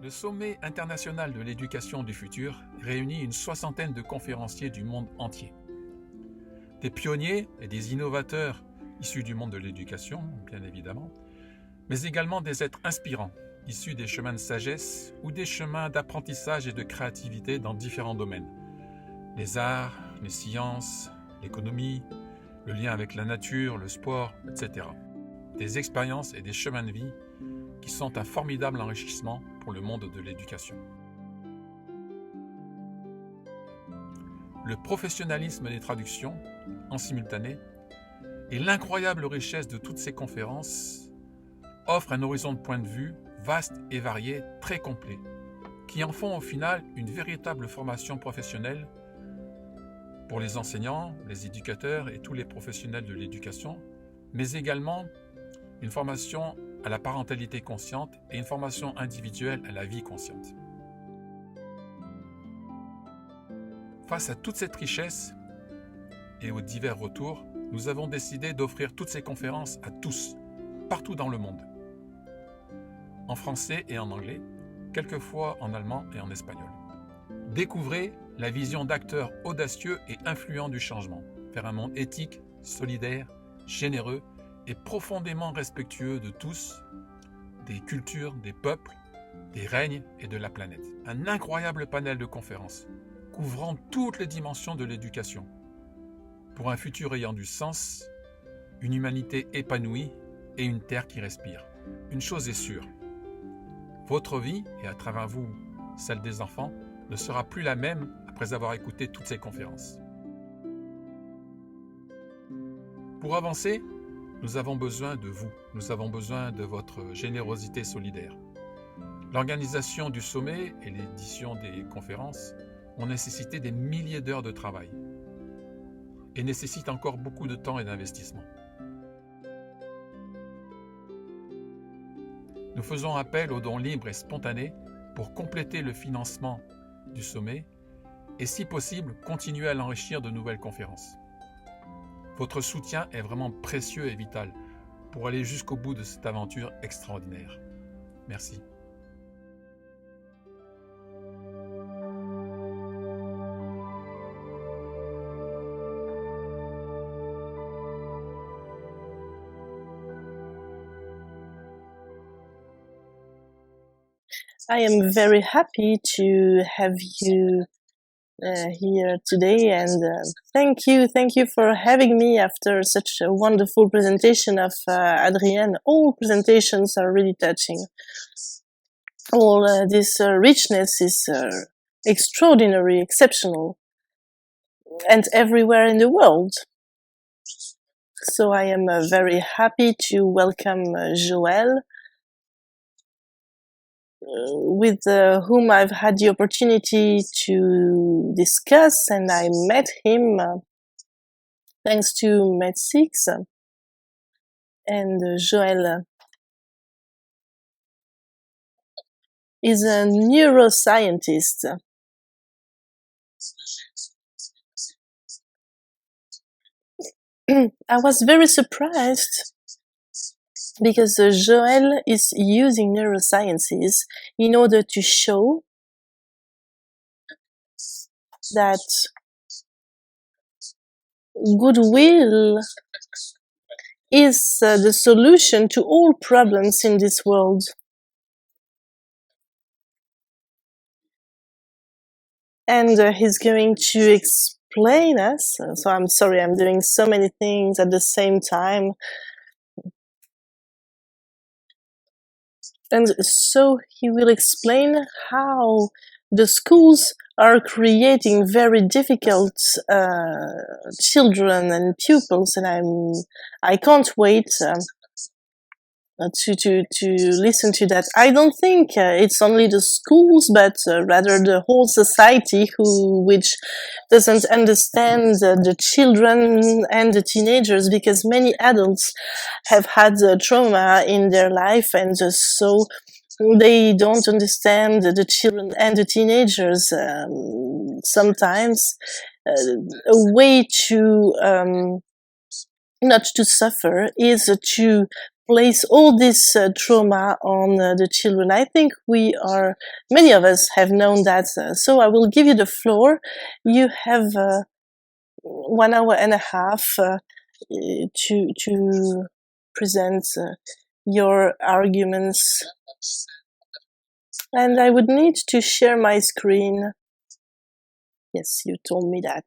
Le sommet international de l'éducation du futur réunit une soixantaine de conférenciers du monde entier. Des pionniers et des innovateurs issus du monde de l'éducation, bien évidemment, mais également des êtres inspirants, issus des chemins de sagesse ou des chemins d'apprentissage et de créativité dans différents domaines. Les arts, les sciences, l'économie, le lien avec la nature, le sport, etc. Des expériences et des chemins de vie qui sont un formidable enrichissement pour le monde de l'éducation. Le professionnalisme des traductions, en simultané, et l'incroyable richesse de toutes ces conférences offrent un horizon de point de vue vaste et varié, très complet, qui en font au final une véritable formation professionnelle pour les enseignants, les éducateurs et tous les professionnels de l'éducation, mais également une formation à la parentalité consciente et une formation individuelle à la vie consciente. Face à toute cette richesse et aux divers retours, nous avons décidé d'offrir toutes ces conférences à tous, partout dans le monde, en français et en anglais, quelquefois en allemand et en espagnol. Découvrez la vision d'acteurs audacieux et influents du changement, vers un monde éthique, solidaire, généreux et profondément respectueux de tous, des cultures, des peuples, des règnes et de la planète. Un incroyable panel de conférences, couvrant toutes les dimensions de l'éducation, pour un futur ayant du sens, une humanité épanouie et une terre qui respire. Une chose est sûre, votre vie, et à travers vous, celle des enfants, ne sera plus la même après avoir écouté toutes ces conférences. Pour avancer, nous avons besoin de vous, nous avons besoin de votre générosité solidaire. L'organisation du sommet et l'édition des conférences ont nécessité des milliers d'heures de travail et nécessitent encore beaucoup de temps et d'investissement. Nous faisons appel aux dons libres et spontanés pour compléter le financement du sommet et, si possible, continuer à l'enrichir de nouvelles conférences. Votre soutien est vraiment précieux et vital pour aller jusqu'au bout de cette aventure extraordinaire. Merci. I am very happy to have you here today, and thank you for having me after such a wonderful presentation of Adrienne. All presentations are really touching. All this richness is extraordinary, exceptional, and everywhere in the world. So I am very happy to welcome Joël, with whom I've had the opportunity to discuss, and I met him thanks to Med6, and Joël is a neuroscientist. I was very surprised because Joël is using neurosciences in order to show that goodwill is the solution to all problems in this world. And he's going to explain us, so I'm sorry, I'm doing so many things at the same time. And so he will explain how the schools are creating very difficult children and pupils, and I can't wait to listen to that. I don't think it's only the schools, but rather the whole society which doesn't understand the children and the teenagers, because many adults have had trauma in their life, and so they don't understand the children and the teenagers. Sometimes a way to not to suffer is to place all this trauma on the children. I think many of us have known that. So I will give you the floor. You have 1 hour and a half to present your arguments. And I would need to share my screen. Yes, you told me that.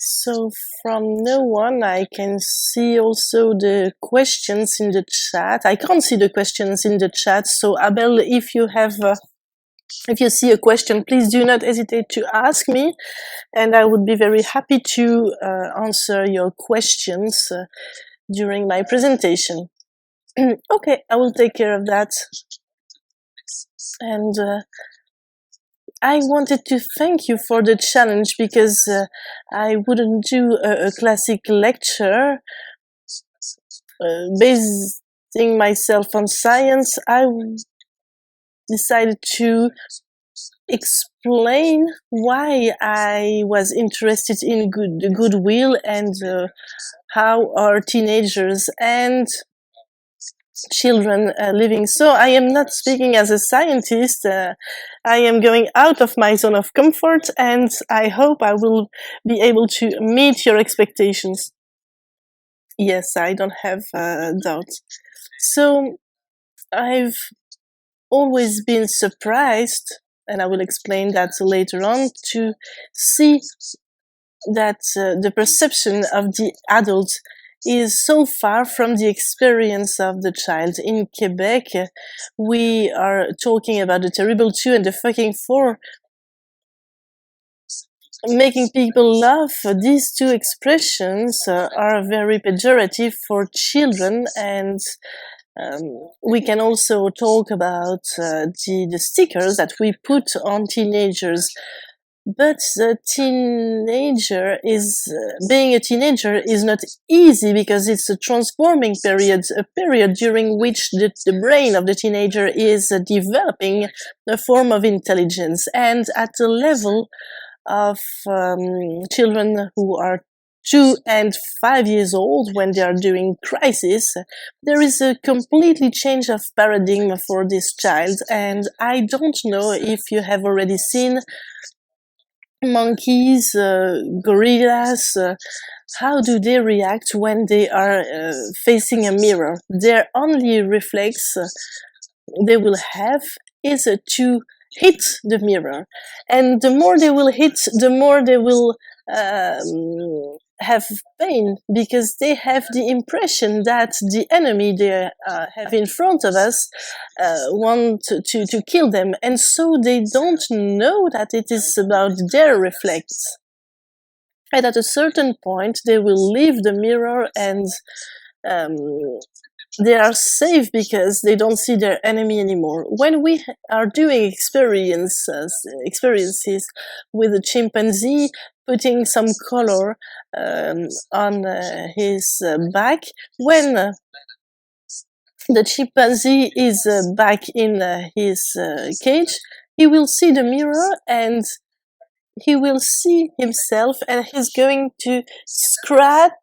So from now on, I can see also the questions in the chat. I can't see the questions in the chat. So Abel, if you see a question, please do not hesitate to ask me, and I would be very happy to answer your questions during my presentation. Okay, I will take care of that. And I wanted to thank you for the challenge, because I wouldn't do a classic lecture basing myself on science. I decided to explain why I was interested in the goodwill and how our teenagers and children living. So I am not speaking as a scientist. I am going out of my zone of comfort, and I hope I will be able to meet your expectations. Yes, I don't have doubt. So I've always been surprised, and I will explain that later on, to see that the perception of the adult is so far from the experience of the child. In Quebec, we are talking about the terrible 2 and the fucking 4. Making people laugh, these 2 expressions are very pejorative for children, and we can also talk about the stickers that we put on teenagers. But being a teenager is not easy, because it's a transforming period, a period during which the brain of the teenager is developing a form of intelligence. And at the level of children who are 2 and 5 years old, when they are doing crisis, there is a completely change of paradigm for this child. And I don't know if you have already seen monkeys, gorillas, how do they react when they are facing a mirror? Their only reflex they will have is to hit the mirror, and the more they will hit, the more they will have pain, because they have the impression that the enemy they have in front of us want to kill them, and so they don't know that it is about their reflex. And at a certain point, they will leave the mirror, and they are safe because they don't see their enemy anymore. When we are doing experiences with a chimpanzee, putting some color on his back, when the chimpanzee is back in his cage, he will see the mirror, and he will see himself, and he's going to scratch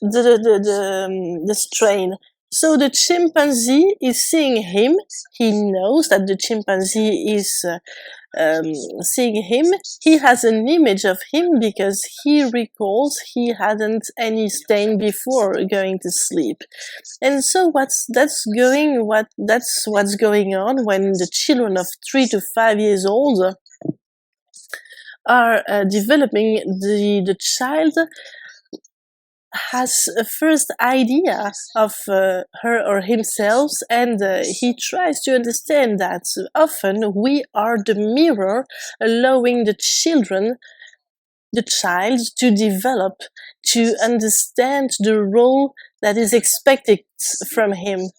the strain. So the chimpanzee is seeing him. He knows that the chimpanzee is seeing him. He has an image of him because he recalls he hadn't any stain before going to sleep. And so that's what's going on when the children of 3 to 5 years old are developing. The child has a first idea of her or himself, and he tries to understand that often we are the mirror, allowing the child to develop, to understand the role that is expected from him.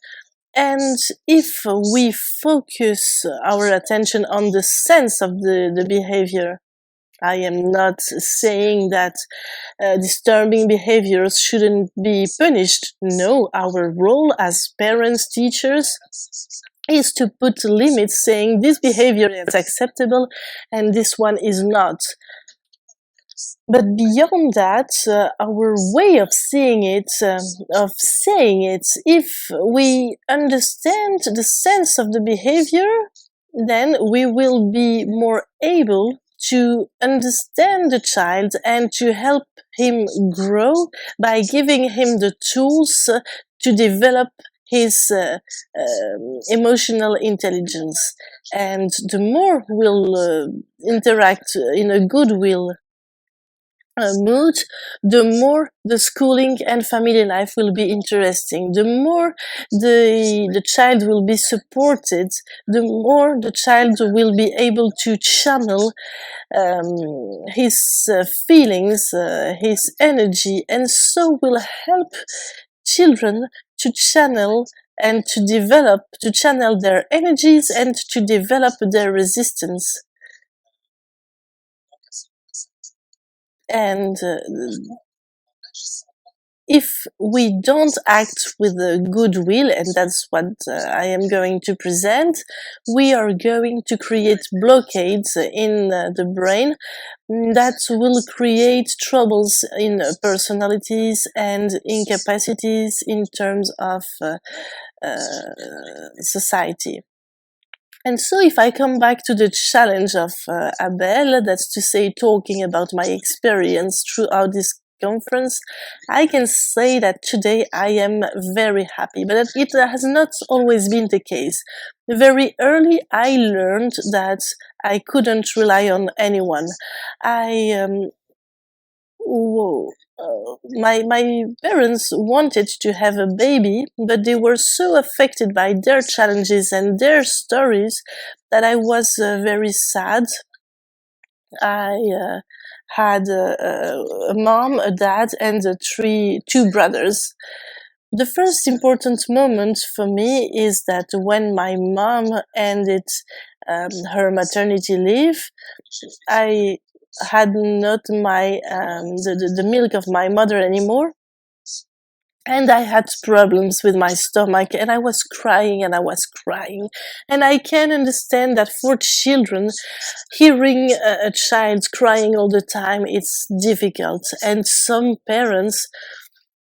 And if we focus our attention on the sense of the behavior, I am not saying that disturbing behaviors shouldn't be punished. No, our role as parents, teachers, is to put limits, saying this behavior is acceptable and this one is not. But beyond that, our way of seeing it, of saying it, if we understand the sense of the behavior, then we will be more able to understand the child and to help him grow by giving him the tools to develop his emotional intelligence. And the more we'll interact in a goodwill mood, the more the schooling and family life will be interesting. The more the child will be supported, the more the child will be able to channel his feelings, his energy, and so will help children to channel and to channel their energies and to develop their resistance. And if we don't act with goodwill, and that's what I am going to present, we are going to create blockades in the brain that will create troubles in personalities and incapacities in terms of society. And so if I come back to the challenge of Abel, that's to say talking about my experience throughout this conference, I can say that today I am very happy, but it has not always been the case. Very early I learned that I couldn't rely on anyone. My parents wanted to have a baby, but they were so affected by their challenges and their stories that I was very sad. I had a mom, a dad, and two brothers. The first important moment for me is that when my mom ended her maternity leave, I had not the milk of my mother anymore, and I had problems with my stomach, and I was crying and I was crying. And I can understand that for children, hearing a child crying all the time, it's difficult, and some parents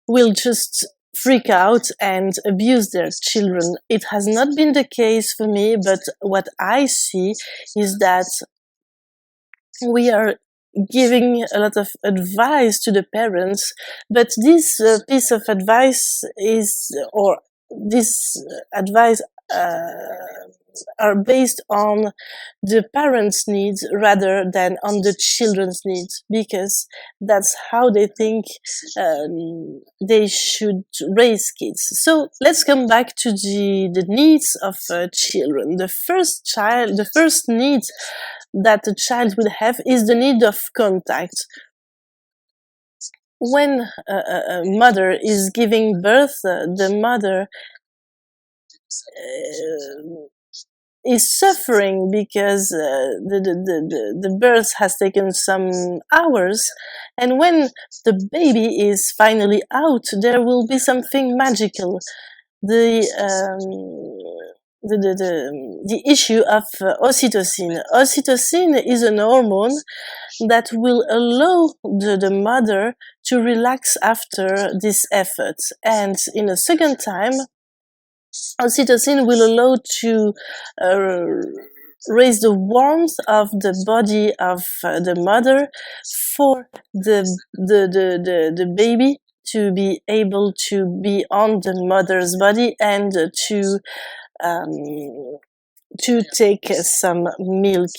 will just freak out and abuse their children. It has not been the case for me, but what I see is that we are giving a lot of advice to the parents, but this piece of advice are based on the parents' needs rather than on the children's needs, because that's how they think they should raise kids. So let's come back to the needs of children. The first need that a child will have is the need of contact. When a mother is giving birth, the mother is suffering because the birth has taken some hours, and when the baby is finally out, there will be something magical. The issue of oxytocin. Oxytocin is an hormone that will allow the mother to relax after this effort. And in a second time, oxytocin will allow to raise the warmth of the body of the mother for the baby to be able to be on the mother's body and to take some milk.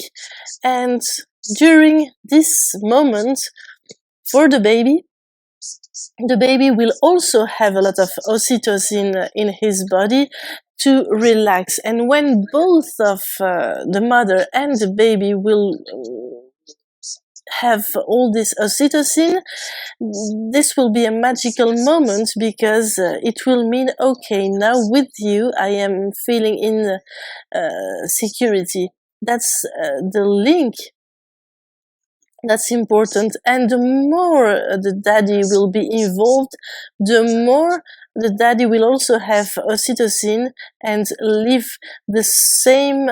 And during this moment, for the baby will also have a lot of oxytocin in his body to relax. And when both of the mother and the baby will have all this oxytocin, this will be a magical moment, because it will mean, okay, now with you I am feeling in security. That's the link that's important. And the more the daddy will be involved, the more the daddy will also have oxytocin and live the same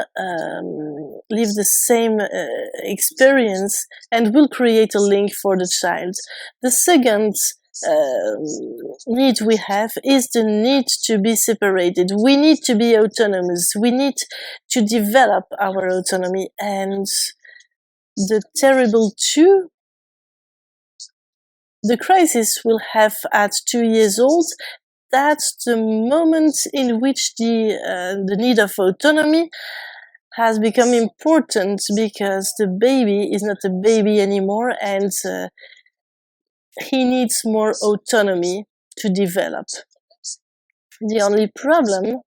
experience, and will create a link for the child. The second need we have is the need to be separated. We need to be autonomous. We need to develop our autonomy. And the terrible two, the crisis we'll have at 2 years old, that's the moment in which the need of autonomy has become important, because the baby is not a baby anymore, and he needs more autonomy to develop. The only problem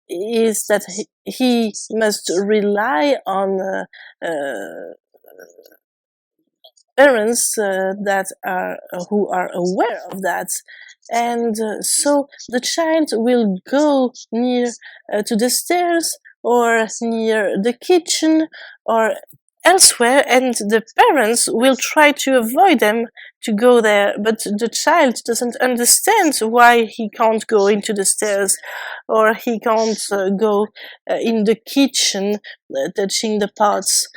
is that he must rely on parents who are aware of that, and so the child will go near to the stairs or near the kitchen or elsewhere, and the parents will try to avoid them to go there, but the child doesn't understand why he can't go into the stairs, or he can't go in the kitchen touching the pots.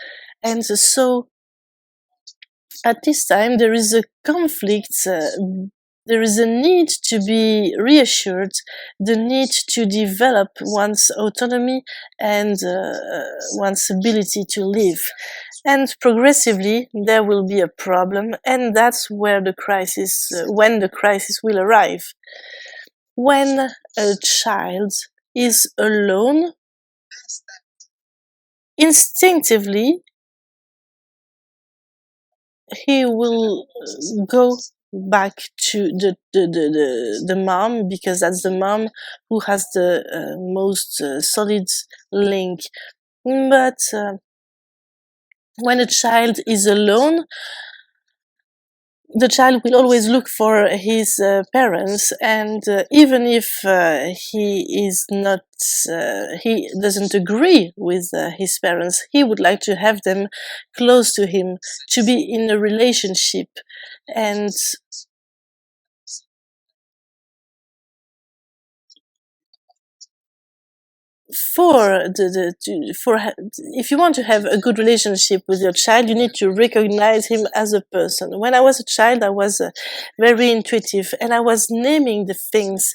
And so at this time there is a conflict, there is a need to be reassured, the need to develop one's autonomy and one's ability to live. And progressively there will be a problem, and that's where the crisis, when the crisis will arrive. When a child is alone, instinctively he will go back to the mom, because that's the mom who has the most solid link. But when a child is alone, the child will always look for his parents, and even if he doesn't agree with his parents, he would like to have them close to him, to be in a relationship. And if you want to have a good relationship with your child, you need to recognize him as a person. When I was a child, I was very intuitive, and I was naming the things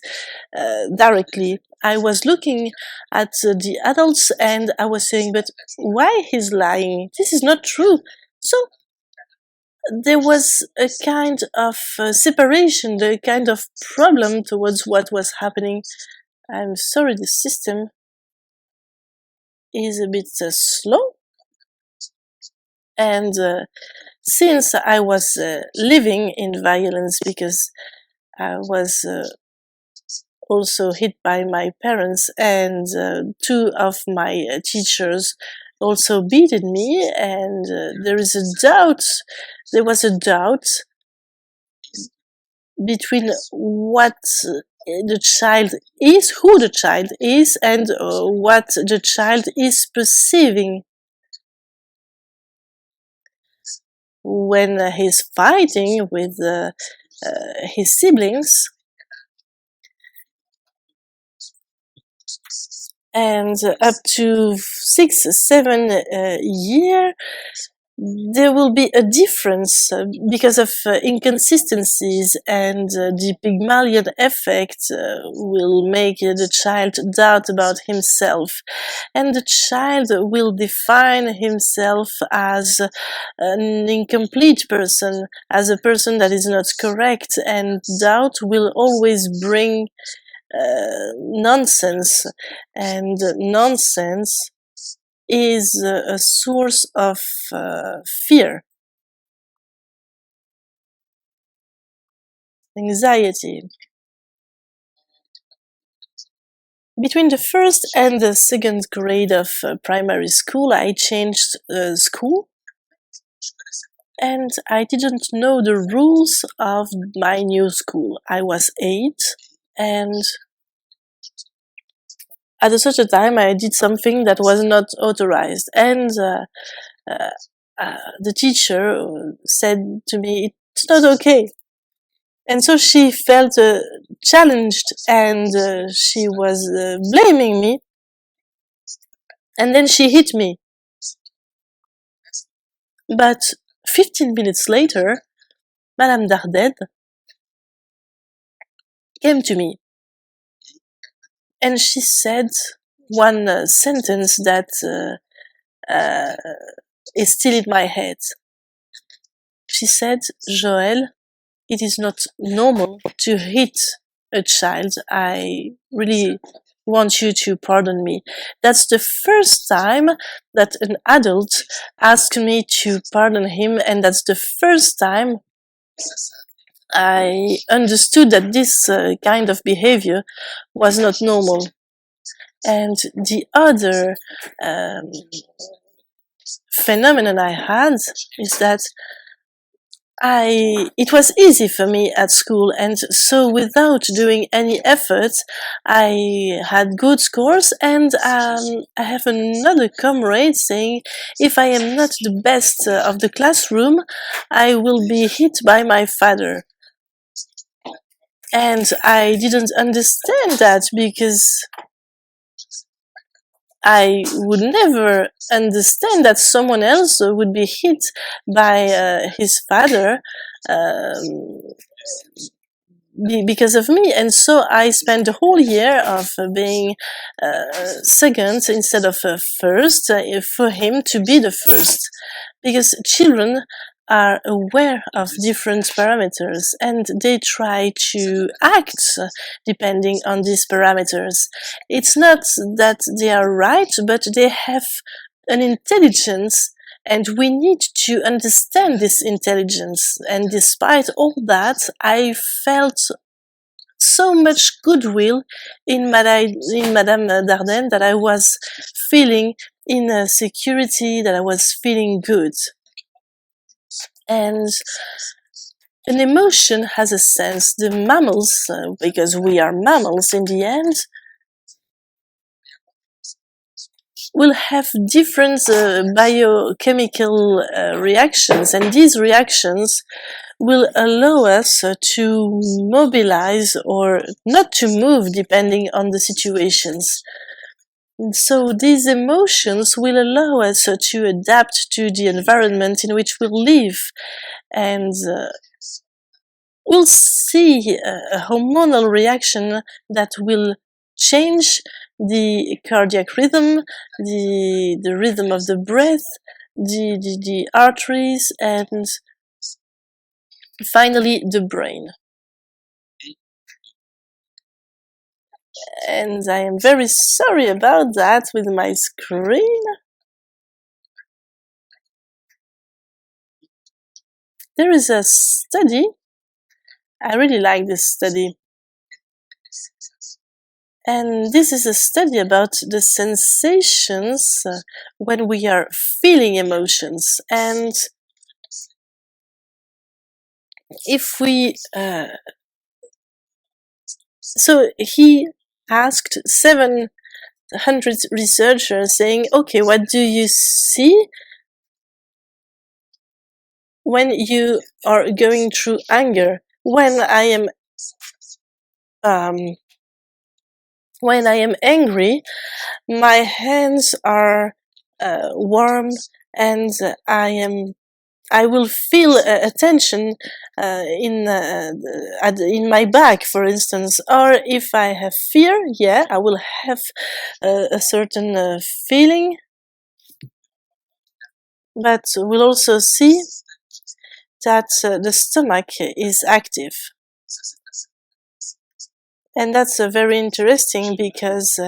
directly. I was looking at the adults and I was saying, but why he's lying? This is not true. So there was a kind of separation, a kind of problem towards what was happening. I'm sorry, the system is a bit slow, and since I was living in violence, because I was also hit by my parents, and two of my teachers also beaten me, and there was a doubt between what the child is, who the child is, and what the child is perceiving when he's fighting with his siblings. And up to 6-7 years, there will be a difference because of inconsistencies, and the Pygmalion effect will make the child doubt about himself, and the child will define himself as an incomplete person, as a person that is not correct, and doubt will always bring nonsense, and nonsense is a source of fear, anxiety. Between the first and the second grade of primary school, I changed school, and I didn't know the rules of my new school. I was 8, and at a certain time I did something that was not authorized, and the teacher said to me, "It's not okay." And so she felt challenged, and she was blaming me. And then she hit me. But 15 minutes later, Madame Dardenne came to me. And she said one sentence that is still in my head. She said, Joël, it is not normal to hit a child. I really want you to pardon me. That's the first time that an adult asked me to pardon him, and that's the first time I understood that this kind of behavior was not normal. And the other phenomenon I had is that it was easy for me at school, and so without doing any effort, I had good scores. And I have another comrade saying, if I am not the best of the classroom, I will be hit by my father. And I didn't understand that, because I would never understand that someone else would be hit by his father because of me. And so I spent the whole year of being second instead of first, for him to be the first, because children are aware of different parameters and they try to act depending on these parameters. It's not that they are right, but they have an intelligence, and we need to understand this intelligence. And despite all that, I felt so much goodwill in Madame Dardenne, that I was feeling in security, that I was feeling good. And an emotion has a sense. The mammals, because we are mammals in the end, will have different biochemical reactions, and these reactions will allow us to mobilize or not to move depending on the situations. So these emotions will allow us to adapt to the environment in which we live, and we'll see a hormonal reaction that will change the cardiac rhythm, the rhythm of the breath, the arteries, and finally the brain. And I am very sorry about that with my screen. There is a study. I really like this study. And this is a study about the sensations when we are feeling emotions. And if we... so he asked 700 researchers saying, okay, what do you see when you are going through anger? When I am angry, my hands are warm, and I will feel a tension in my back, for instance. Or if I have fear, yeah, I will have a certain feeling. But we'll also see that the stomach is active. And that's very interesting, because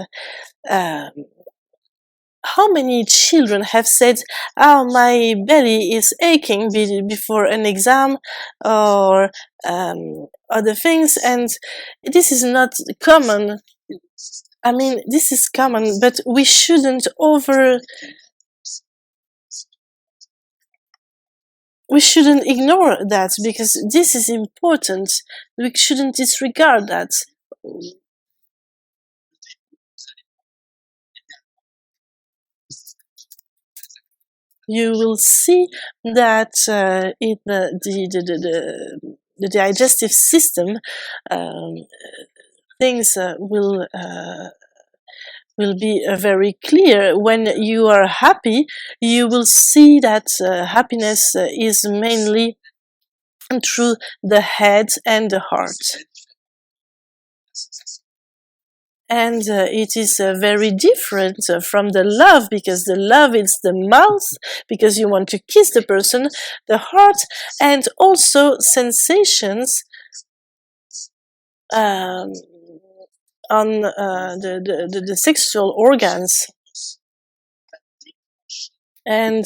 how many children have said, oh, my belly is aching before an exam, or other things, and this is not common. I mean, this is common, but we shouldn't ignore that, because this is important. We shouldn't disregard that. You will see that in the the digestive system, things will be very clear. When you are happy, you will see that happiness is mainly through the head and the heart. And it is very different from the love, because the love is the mouth, because you want to kiss the person, the heart, and also sensations on the sexual organs. And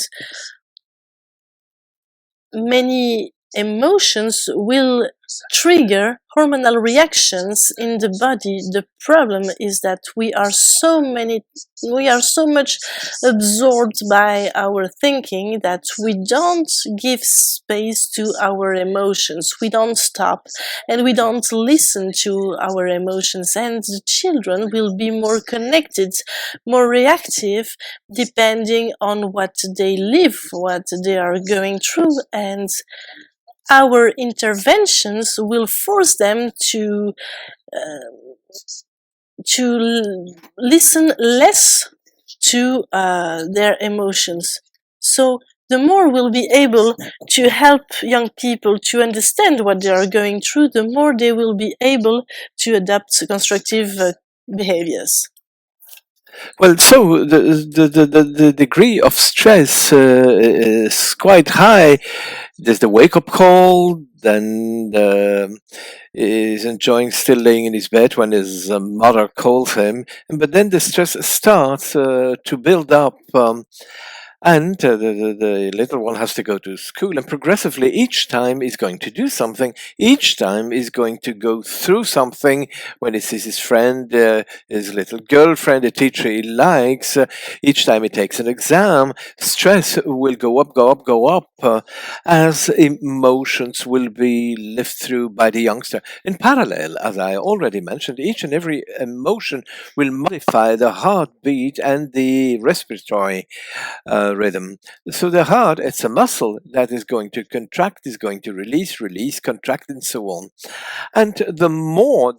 many emotions will trigger hormonal reactions in the body. The problem is that we are so much absorbed by our thinking that we don't give space to our emotions. We don't stop and we don't listen to our emotions, and the children will be more connected, more reactive, depending on what they live, what they are going through, and our interventions will force them to listen less to their emotions. So the more we'll be able to help young people to understand what they are going through, the more they will be able to adapt constructive behaviors. Well, so the degree of stress is quite high. There's the wake-up call, then he's enjoying still laying in his bed when his mother calls him, but then the stress starts to build up. And the little one has to go to school, and progressively each time he's going to do something. Each time he's going to go through something. When he sees his friend, his little girlfriend, a teacher he likes, each time he takes an exam, stress will go up, go up, go up, as emotions will be lived through by the youngster. In parallel, as I already mentioned, each and every emotion will modify the heartbeat and the respiratory rhythm. So the heart, it's a muscle that is going to contract, is going to release, contract, and so on. And the more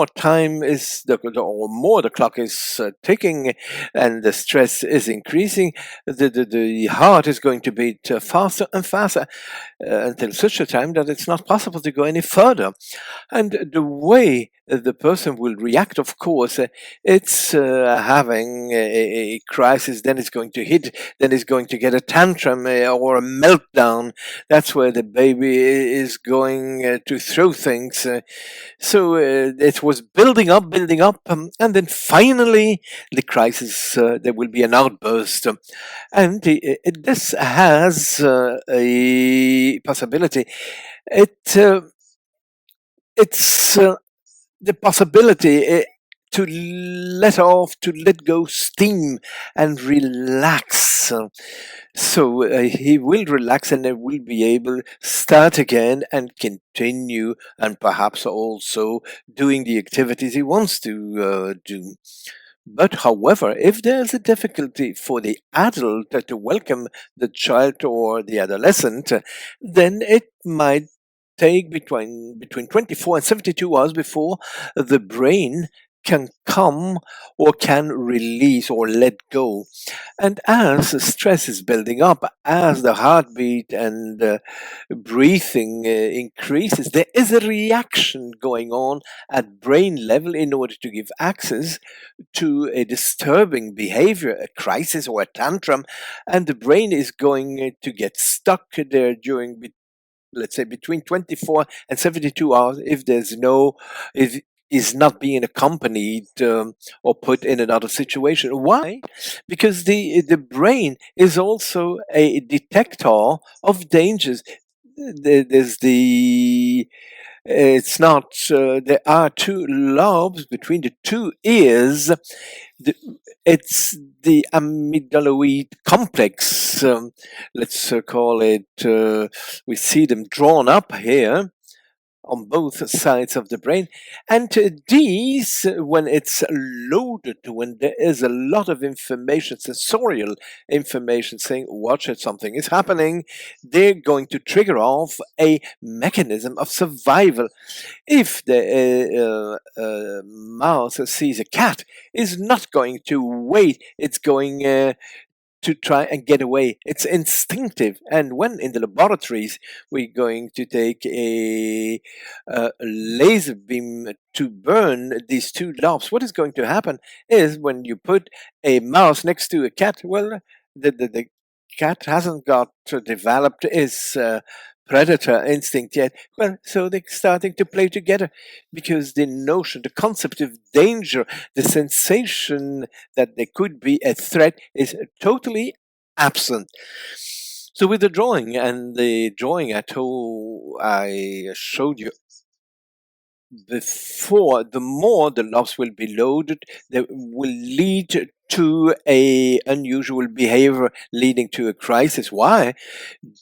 time is, or more the clock is ticking, and the stress is increasing, the heart is going to beat faster and faster until such a time that it's not possible to go any further. And the way the person will react, of course, it's having a crisis, then it's going to hit, then it's going to get a tantrum or a meltdown. That's where the baby is going to throw things. So it was building up, and then finally the crisis, there will be an outburst. And this has a possibility. It's the possibility to let go steam and relax. So he will relax, and he will be able to start again and continue, and perhaps also doing the activities he wants to do. But however, if there's a difficulty for the adult to welcome the child or the adolescent, then it might take between 24 and 72 hours before the brain can come or can release or let go. And as the stress is building up, as the heartbeat and breathing increases, there is a reaction going on at brain level in order to give access to a disturbing behavior, a crisis or a tantrum, and the brain is going to get stuck there during, let's say, between 24 and 72 hours if there's no, if is not being accompanied or put in another situation. Why? Because the brain is also a detector of dangers. There's the it's not there are two lobes between the two ears. It's the amygdaloid complex, let's call it. We see them drawn up here on both sides of the brain. And these, when it's loaded, when there is a lot of information, sensorial information saying, watch it, something is happening, they're going to trigger off a mechanism of survival. If the mouse sees a cat, is not going to wait, it's going to try and get away. It's instinctive. And when in the laboratories we're going to take a laser beam to burn these two lobes, what is going to happen is when you put a mouse next to a cat, well, the cat hasn't got developed its predator instinct yet. Well, so they're starting to play together because the notion, the concept of danger, the sensation that there could be a threat is totally absent. So with the drawing I showed you before, the more the lobes will be loaded, that will lead to a unusual behavior leading to a crisis. Why?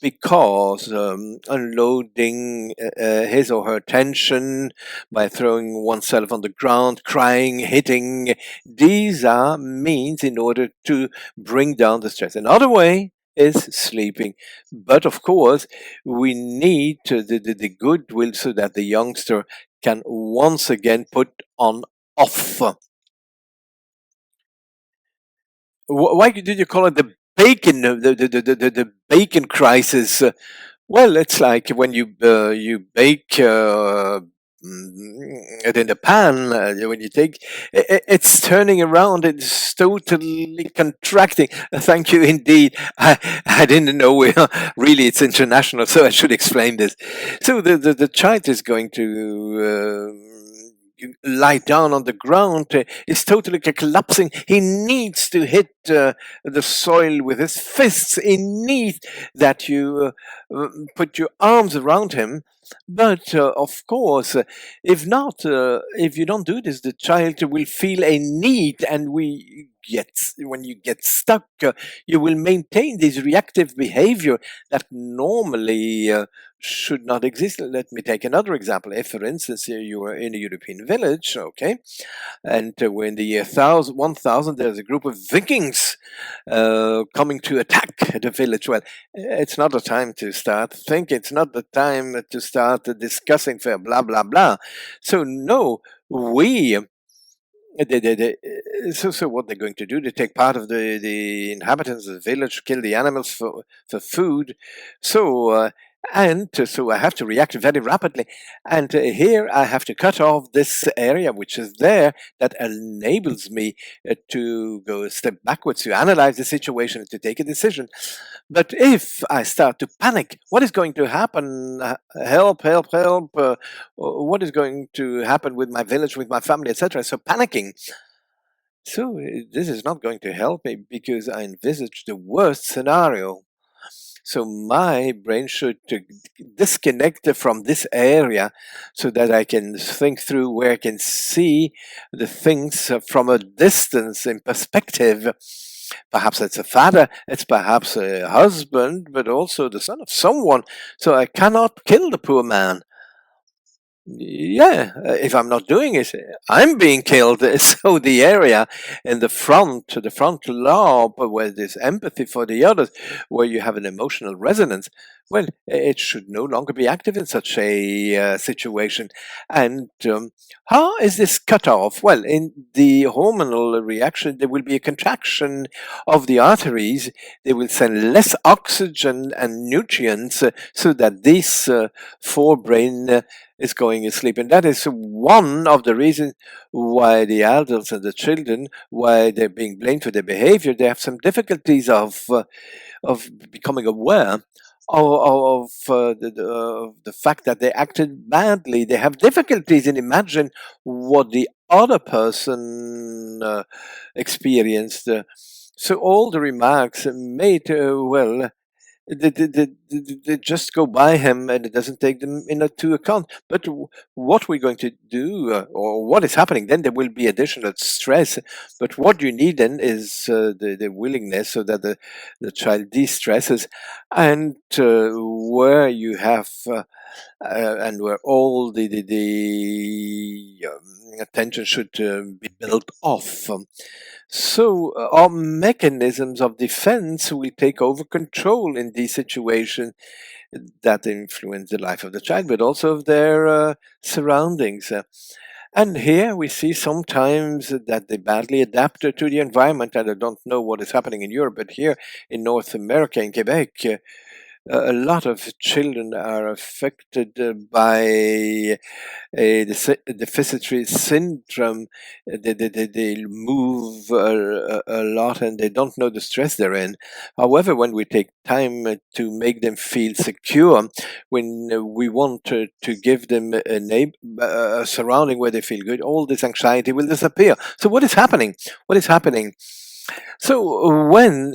Because unloading his or her tension by throwing oneself on the ground, crying, hitting, these are means in order to bring down the stress. Another way is sleeping. But of course, we need the goodwill so that the youngster can once again put on off. Why did you call it the bacon, the bacon crisis? Well, it's like when you bake it in the pan. When you take it's turning around, it's totally contracting. Thank you indeed. I didn't know. Really, it's international, so I should explain this. So the child is going to lie down on the ground, is totally collapsing. He needs to hit the soil with his fists. He needs that you put your arms around him. But of course, if not, if you don't do this, the child will feel a need, and when you get stuck, you will maintain this reactive behavior that normally should not exist. Let me take another example. If, for instance, you are in a European village, okay, and when the year 1000, there's a group of Vikings coming to attack the village. Well, it's not the time to start thinking. It's not the time to start discussing for blah, blah, blah. So, no, so what they're going to do, they take part of the inhabitants of the village, kill the animals for food. So so I have to react very rapidly. And here I have to cut off this area which is there that enables me to go a step backwards, to analyze the situation, and to take a decision. But if I start to panic, what is going to happen? Help, help, help. What is going to happen with my village, with my family, etc.? So panicking. So this is not going to help me because I envisage the worst scenario. So my brain should disconnect from this area so that I can think through, where I can see the things from a distance, in perspective. Perhaps it's a father, it's perhaps a husband, but also the son of someone. So I cannot kill the poor man. Yeah, if I'm not doing it, I'm being killed. So the area in the front lobe, where there's empathy for the others, where you have an emotional resonance, well, it should no longer be active in such a situation. And how is this cut off? Well, in the hormonal reaction, there will be a contraction of the arteries. They will send less oxygen and nutrients so that this forebrain is going asleep. And that is one of the reasons why the adults and the children, why they're being blamed for their behavior, they have some difficulties of becoming aware of the fact that they acted badly. They have difficulties in imagine what the other person experienced. So all the remarks made, well, they just go by him, and it doesn't take them into account. But what we're going to do, or what is happening, then there will be additional stress. But what you need then is the willingness so that the child de-stresses, and where you have and where all the attention should be built off. So our mechanisms of defense will take over control in these situations that influence the life of the child, but also of their surroundings. And here we see sometimes that they badly adapt to the environment. And I don't know what is happening in Europe, but here in North America, in Quebec, a lot of children are affected by deficitary syndrome. They move a lot and they don't know the stress they're in. However, when we take time to make them feel secure, when we want to give them a surrounding where they feel good, all this anxiety will disappear. So what is happening? What is happening? So when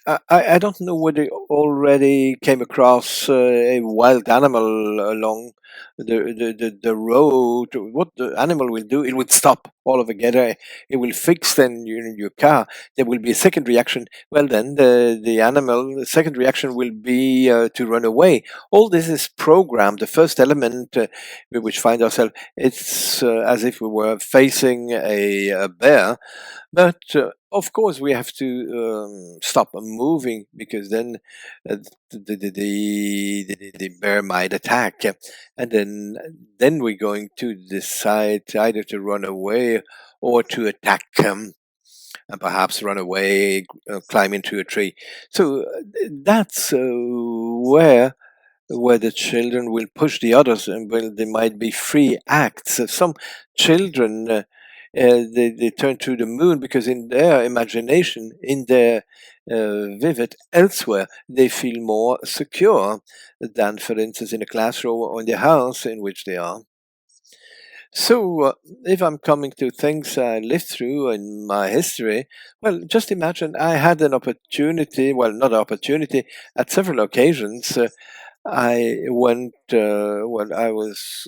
I don't know whether you already came across a wild animal along the road. What the animal will do, it would stop altogether. It will fix then your car. There will be a second reaction. Well, then the second reaction will be to run away. All this is programmed. The first element we which find ourselves, it's as if we were facing a bear. But of course, we have to stop moving because then the bear might attack, and then we're going to decide either to run away or to attack and perhaps run away, climb into a tree. So that's where the children will push the others, and well, there might be free acts. Some children they turn to the moon because in their imagination, in their vivid elsewhere, they feel more secure than, for instance, in a classroom or in the house in which they are. So, if I'm coming to things I lived through in my history, well, just imagine I had an opportunity, well, not an opportunity, at several occasions. I went when I was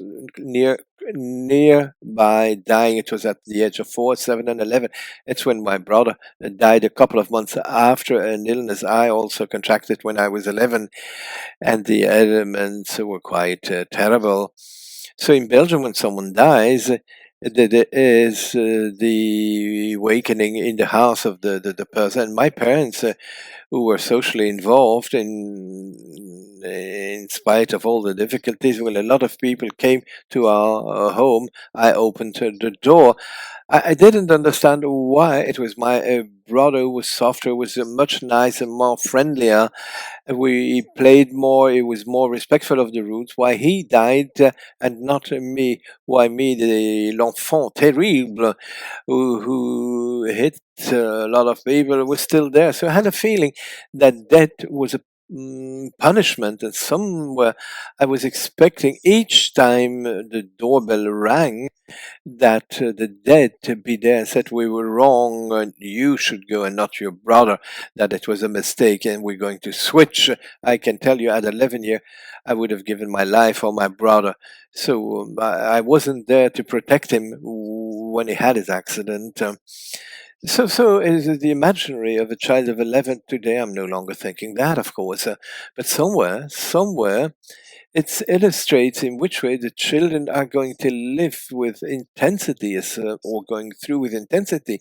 nearby dying. It was at the age of 4, 7, and 11. It's when my brother died a couple of months after an illness I also contracted when I was 11, and the elements were quite terrible. So in Belgium, when someone dies, there is the awakening in the house of the person. And my parents, who were socially involved in spite of all the difficulties, when a lot of people came to our home, I opened the door. I didn't understand why. It was my brother who was softer, was much nicer, more friendlier. We played more. He was more respectful of the rules. Why he died and not me? Why me, l'enfant terrible, who hit a lot of people, was still there. So I had a feeling that death was a punishment, and somewhere I was expecting each time the doorbell rang that the dead to be there and said we were wrong and you should go and not your brother, that it was a mistake and we're going to switch. I can tell you at 11 years I would have given my life for my brother. So I wasn't there to protect him when he had his accident. So is the imaginary of a child of 11 today. I'm no longer thinking that, of course, but somewhere it illustrates in which way the children are going to live with intensity or going through with intensity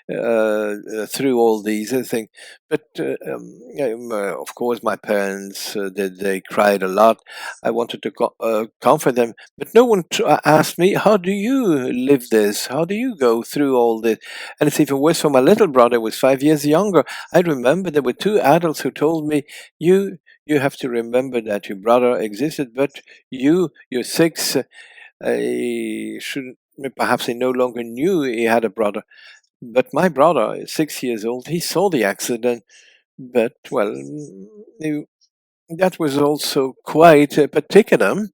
through all these things. But of course, my parents they cried a lot. I wanted to comfort them, but no one asked me, "How do you live this? How do you go through all this?" And it's even worse for my little brother, who was 5 years younger. I remember there were two adults who told me, "You have to remember that your brother existed, but you're 6. Shouldn't perhaps he no longer knew he had a brother." But my brother is 6 years old. He saw the accident, but well, that was also quite particular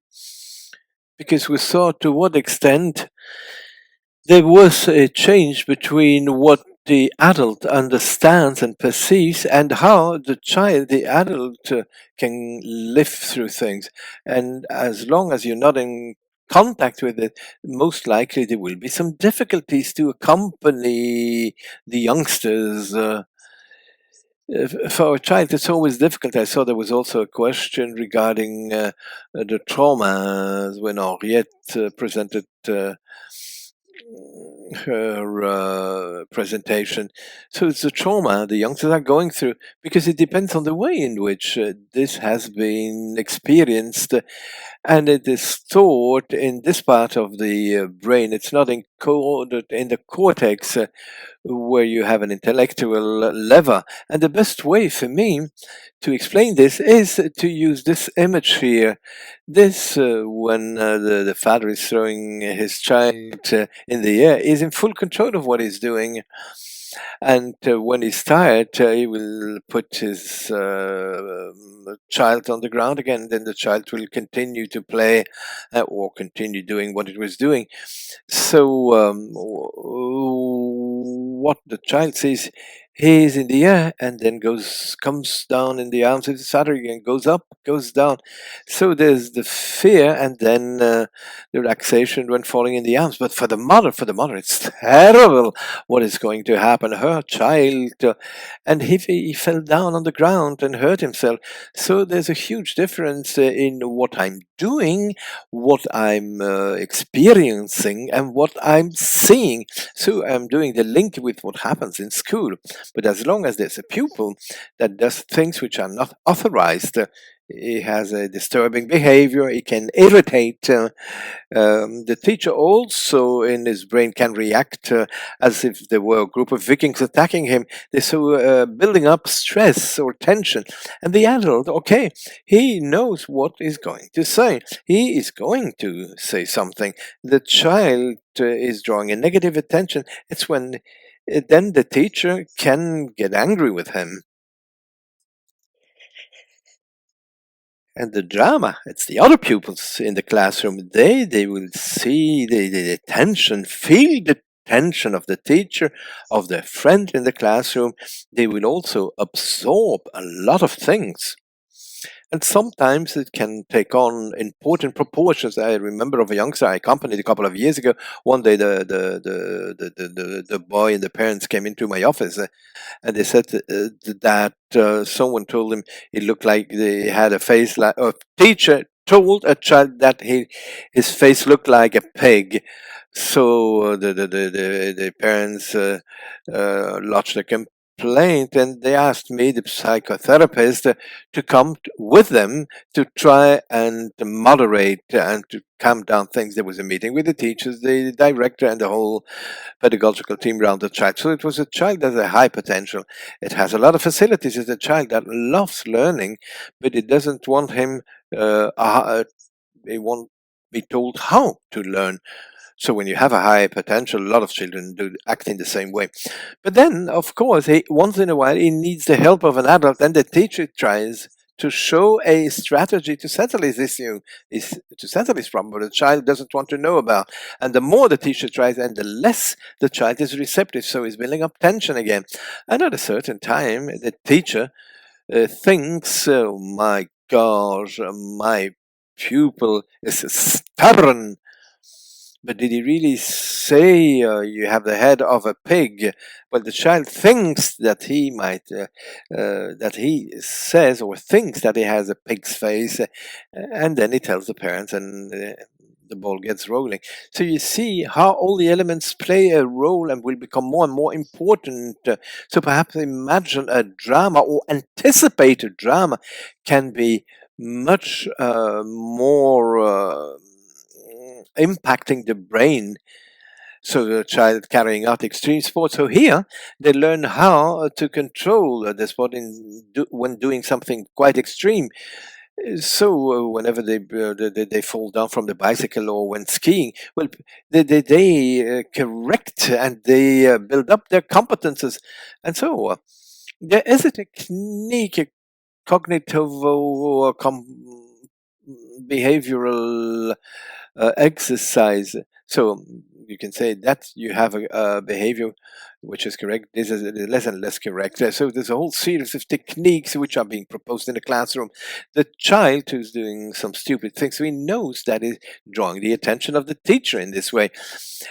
because we saw to what extent there was a change between what the adult understands and perceives and how the child, the adult, can live through things. And as long as you're not in contact with it, most likely there will be some difficulties to accompany the youngsters For a child, it's always difficult. I saw there was also a question regarding the traumas when Henriette presented her presentation. So it's the trauma the youngsters are going through, because it depends on the way in which this has been experienced, and it is stored in this part of the brain. It's not encoded in the cortex, where you have an intellectual lever. And the best way for me to explain this is to use this image here. This, when the father is throwing his child in the air, is in full control of what he's doing. And when he's tired, he will put his child on the ground again. Then the child will continue to play or continue doing what it was doing. So what the child sees, he is in the air and then comes down in the arms of his father again, goes up, goes down. So there's the fear and then the relaxation when falling in the arms. But for the mother, it's terrible what is going to happen. Her child, and he fell down on the ground and hurt himself. So there's a huge difference in what I'm doing, what I'm experiencing, and what I'm seeing. So I'm doing the link with what happens in school. But as long as there's a pupil that does things which are not authorized, he has a disturbing behavior, he can irritate. The teacher also in his brain can react as if there were a group of Vikings attacking him. They're so building up stress or tension. And the adult, okay, he knows what he's going to say. He is going to say something. The child is drawing a negative attention. It's when then the teacher can get angry with him. And the drama, it's the other pupils in the classroom. They will see the tension, feel the tension of the teacher, of their friend in the classroom. They will also absorb a lot of things. And sometimes it can take on important proportions. I remember of a youngster I accompanied a couple of years ago. One day the boy and the parents came into my office, and they said that someone told him it looked like they had a face like a teacher told a child that his face looked like a pig. So the parents lodged a complaint, and they asked me, the psychotherapist, to come with them to try and moderate and to calm down things. There was a meeting with the teachers, the director, and the whole pedagogical team around the child. So it was a child that has a high potential. It has a lot of facilities. It's a child that loves learning, but it doesn't want him. They won't be told how to learn. So when you have a high potential, a lot of children do act in the same way. But then, of course, once in a while, he needs the help of an adult, and the teacher tries to show a strategy to settle his issue, to settle his problem, but the child doesn't want to know about. And the more the teacher tries, and the less the child is receptive, so he's building up tension again. And at a certain time, the teacher thinks, oh my gosh, my pupil is stubborn. But did he really say you have the head of a pig? Well, the child thinks that he might, that he says or thinks that he has a pig's face, and then he tells the parents, and the ball gets rolling. So you see how all the elements play a role and will become more and more important. So perhaps imagine a drama or anticipate a drama can be much more impacting the brain. So the child carrying out extreme sports. So here they learn how to control the sport when doing something quite extreme. So whenever they fall down from the bicycle or when skiing, well, they correct and they build up their competences. And so there is a technique, a cognitive or behavioral exercise. So you can say that you have a behavior which is correct, this is less and less correct. So there's a whole series of techniques which are being proposed in the classroom. The child who's doing some stupid things, he knows that is drawing the attention of the teacher in this way.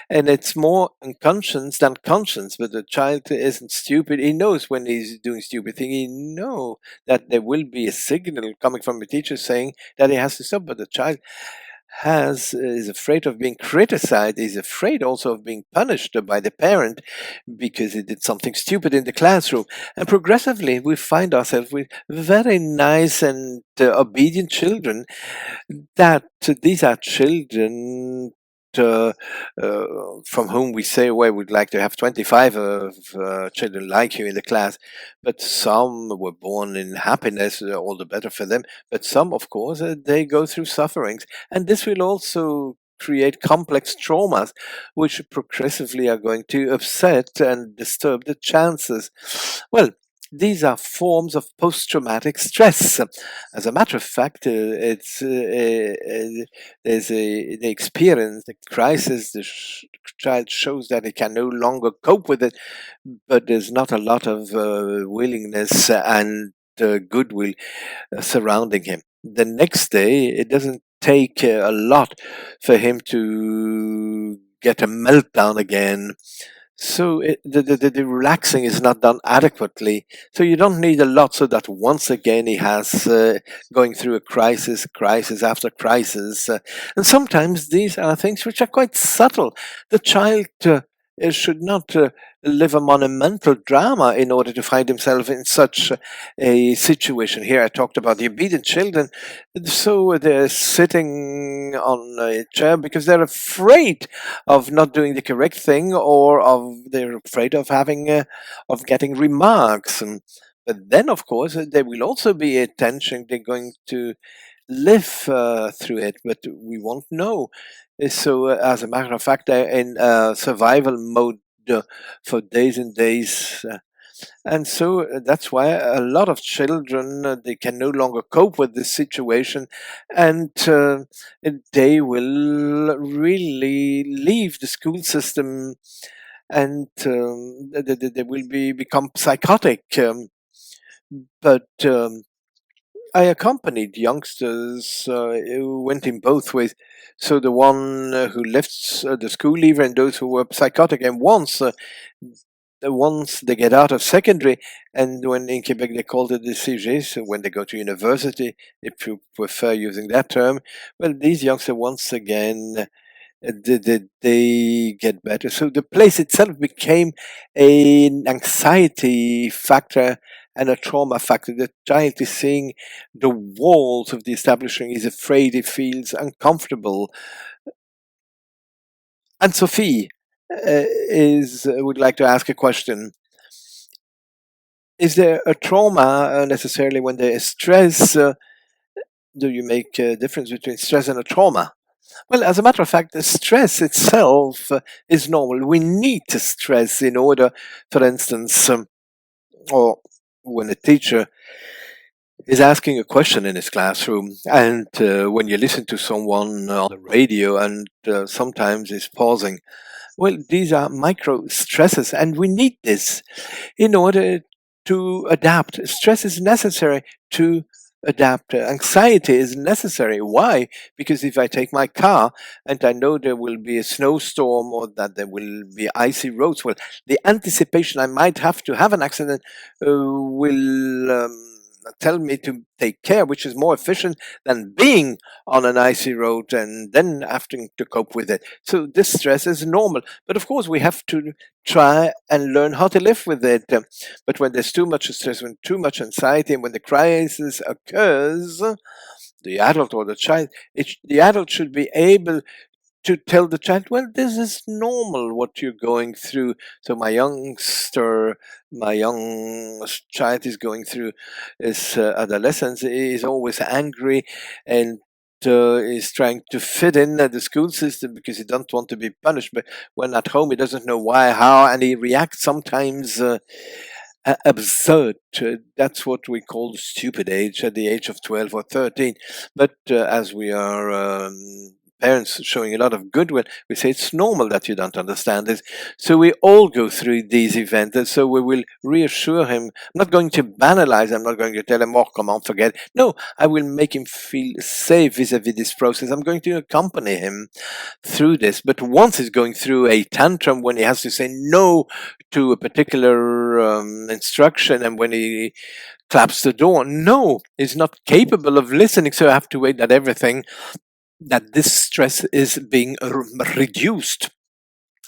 And it's more unconscious than conscious, but the child isn't stupid. He knows when he's doing stupid thing. He knows that there will be a signal coming from the teacher saying that he has to stop, but the child is afraid of being criticized. He's afraid also of being punished by the parent because he did something stupid in the classroom. And progressively, we find ourselves with very nice and obedient children. That these are children uh, from whom we say, well, we'd like to have 25 children like you in the class. But some were born in happiness, all the better for them. But some, of course, they go through sufferings. And this will also create complex traumas, which progressively are going to upset and disturb the chances. Well, these are forms of post-traumatic stress. As a matter of fact, there's the experience, the crisis. The child shows that it can no longer cope with it, but there's not a lot of willingness and goodwill surrounding him. The next day, it doesn't take a lot for him to get a meltdown again. So the relaxing is not done adequately. So you don't need a lot so that once again he has going through a crisis after crisis. And sometimes these are things which are quite subtle. The child should not live a monumental drama in order to find himself in such a situation. Here I talked about the obedient children. So they're sitting on a chair because they're afraid of not doing the correct thing, or they're afraid of getting remarks. But then, of course, there will also be a tension. They're going to live through it, but we won't know. So, as a matter of fact, they're in survival mode for days and days. And so that's why a lot of children, they can no longer cope with this situation, and they will really leave the school system, and they will become psychotic. But I accompanied youngsters who went in both ways. So the one who left the school leaver and those who were psychotic. And once they get out of secondary, and when in Quebec they call it the CG, so when they go to university, if you prefer using that term, well, these youngsters once again they get better. So the place itself became an anxiety factor and a trauma factor. The child is seeing the walls of the establishment, he's afraid, he feels uncomfortable. And Sophie would like to ask a question. Is there a trauma necessarily when there is stress? Do you make a difference between stress and a trauma? Well, as a matter of fact, the stress itself is normal. We need to stress in order, for instance, or when a teacher is asking a question in his classroom, and when you listen to someone on the radio and sometimes is pausing, well, these are micro stresses, and we need this in order to adapt. Stress is necessary to adapt. Anxiety is necessary. Why? Because if I take my car and I know there will be a snowstorm or that there will be icy roads, well, the anticipation I might have to have an accident will tell me to take care, which is more efficient than being on an icy road and then having to cope with it. So this stress is normal. But of course, we have to try and learn how to live with it. But when there's too much stress, when too much anxiety, and when the crisis occurs, the adult or the child, the adult should be able to tell the child, well, this is normal what you're going through. So my young child is going through his adolescence. He is always angry and is trying to fit in at the school system because he doesn't want to be punished. But when at home, he doesn't know why, how, and he reacts sometimes absurd. That's what we call the stupid age, at the age of 12 or 13. But as we are parents showing a lot of goodwill, we say it's normal that you don't understand this. So we all go through these events, and so we will reassure him. I'm not going to banalize. I'm not going to tell him, "Oh, come on, forget." No, I will make him feel safe vis-a-vis this process. I'm going to accompany him through this. But once he's going through a tantrum, when he has to say no to a particular instruction, and when he claps the door, no, he's not capable of listening. So I have to wait that this stress is being reduced,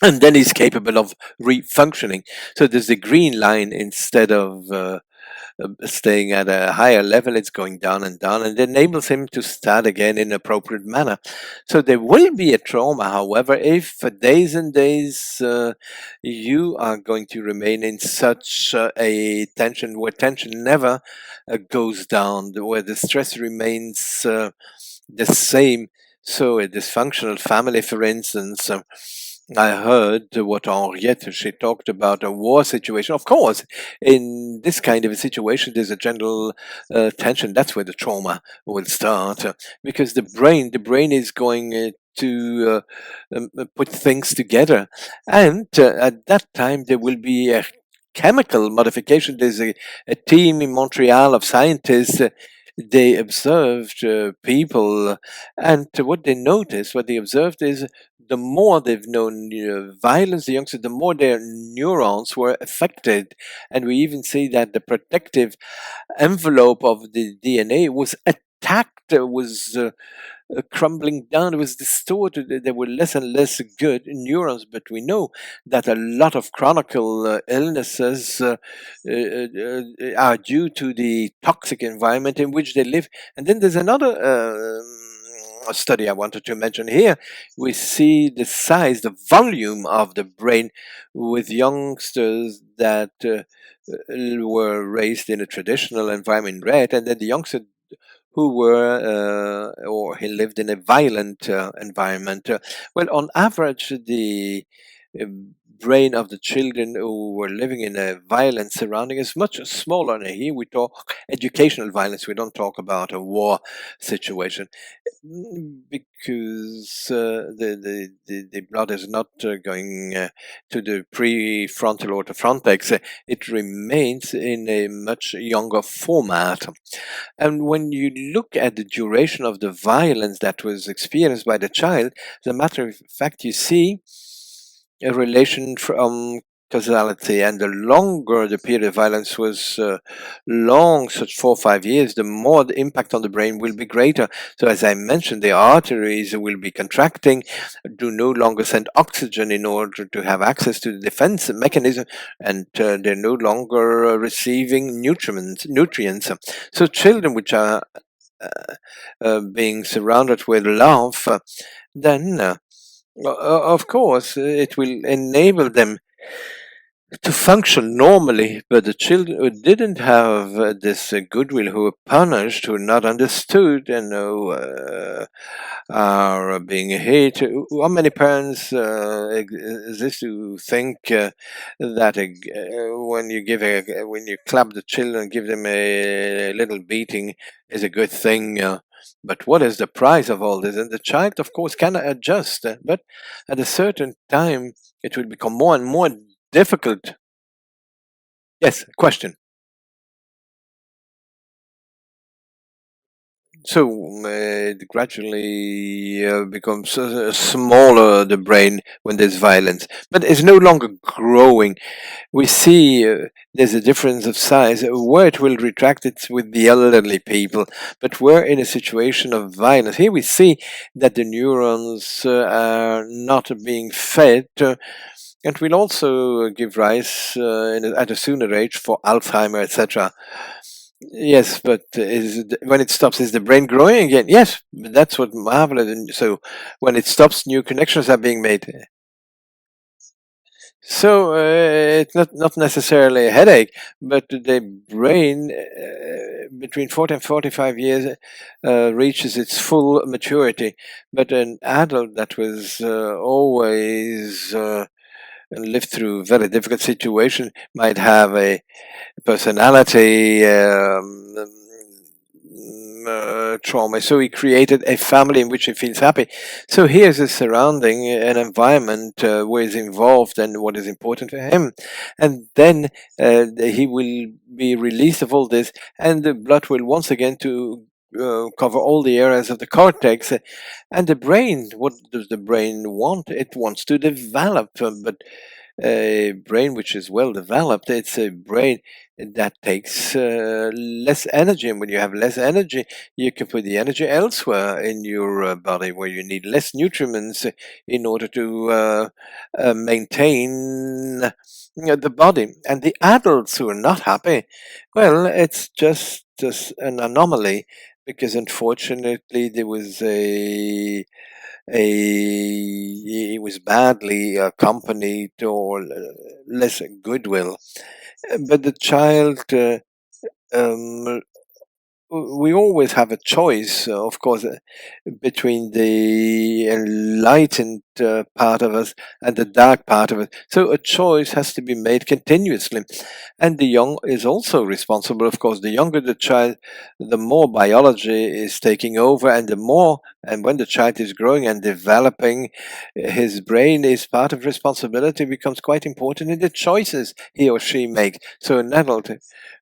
and then he's capable of re-functioning. So there's the green line. Instead of staying at a higher level, it's going down, and it enables him to start again in an appropriate manner. So there will be a trauma, however, if for days and days you are going to remain in such a tension, where tension never goes down, where the stress remains the same. So a dysfunctional family, for instance, I heard what Henriette, she talked about a war situation. Of course, in this kind of a situation, there's a general tension. That's where the trauma will start, because the brain is going to put things together. And at that time, there will be a chemical modification. There's a team in Montreal of scientists. They observed people, and what they observed is the more they've known violence, the youngsters, the more their neurons were affected. And we even see that the protective envelope of the DNA was attacked, was crumbling down, it was distorted. There were less and less good neurons, but we know that a lot of chronic illnesses are due to the toxic environment in which they live. And then there's another study I wanted to mention here. We see the size, the volume of the brain with youngsters that were raised in a traditional environment, red, and then the youngsters who were or he lived in a violent environment. Well, on average, the brain of the children who were living in a violent surrounding is much smaller. And here we talk educational violence. We don't talk about a war situation, because the blood is not going to the prefrontal or the frontex. It remains in a much younger format. And when you look at the duration of the violence that was experienced by the child, as a matter of fact, you see a relation from causality, and the longer the period of violence was long, such 4 or 5 years, the more the impact on the brain will be greater. So as I mentioned, the arteries will be contracting, do no longer send oxygen in order to have access to the defense mechanism, and they're no longer receiving nutrients. So children which are being surrounded with love, then of course it will enable them to function normally. But the children who didn't have this goodwill, who were punished, who were not understood, and who are being hit. How many parents exist who think that when you clap the children, give them a little beating, is a good thing? But what is the price of all this? And the child, of course, cannot adjust. But at a certain time, it will become more and more difficult. Yes, question. So it gradually becomes smaller, the brain, when there's violence, but it's no longer growing. We see there's a difference of size. Where it will retract, it's with the elderly people, but we're in a situation of violence. Here we see that the neurons are not being fed, and will also give rise at a sooner age for Alzheimer, etc. Yes, but when it stops, is the brain growing again? Yes, that's what marvelous. And so when it stops, new connections are being made. So it's not necessarily a headache, but the brain between 40 and 45 years reaches its full maturity. But an adult that was always lived through very difficult situation might have a personality trauma. So he created a family in which he feels happy. So here's a surrounding, an environment where he's involved and what is important for him. And then he will be released of all this, and the blood will once again to cover all the areas of the cortex. And the brain, what does the brain want? It wants to develop, but a brain which is well developed, it's a brain that takes less energy. And when you have less energy, you can put the energy elsewhere in your body where you need less nutrients in order to maintain the body. And the adults who are not happy, well, it's just an anomaly because unfortunately there was it was badly accompanied or less goodwill. But the child, um, we always have a choice, of course, between the enlightened part of us and the dark part of it. So a choice has to be made continuously. And the young is also responsible, of course. The younger the child, the more biology is taking over, and and when the child is growing and developing, his brain is part of responsibility, becomes quite important in the choices he or she makes. So an adult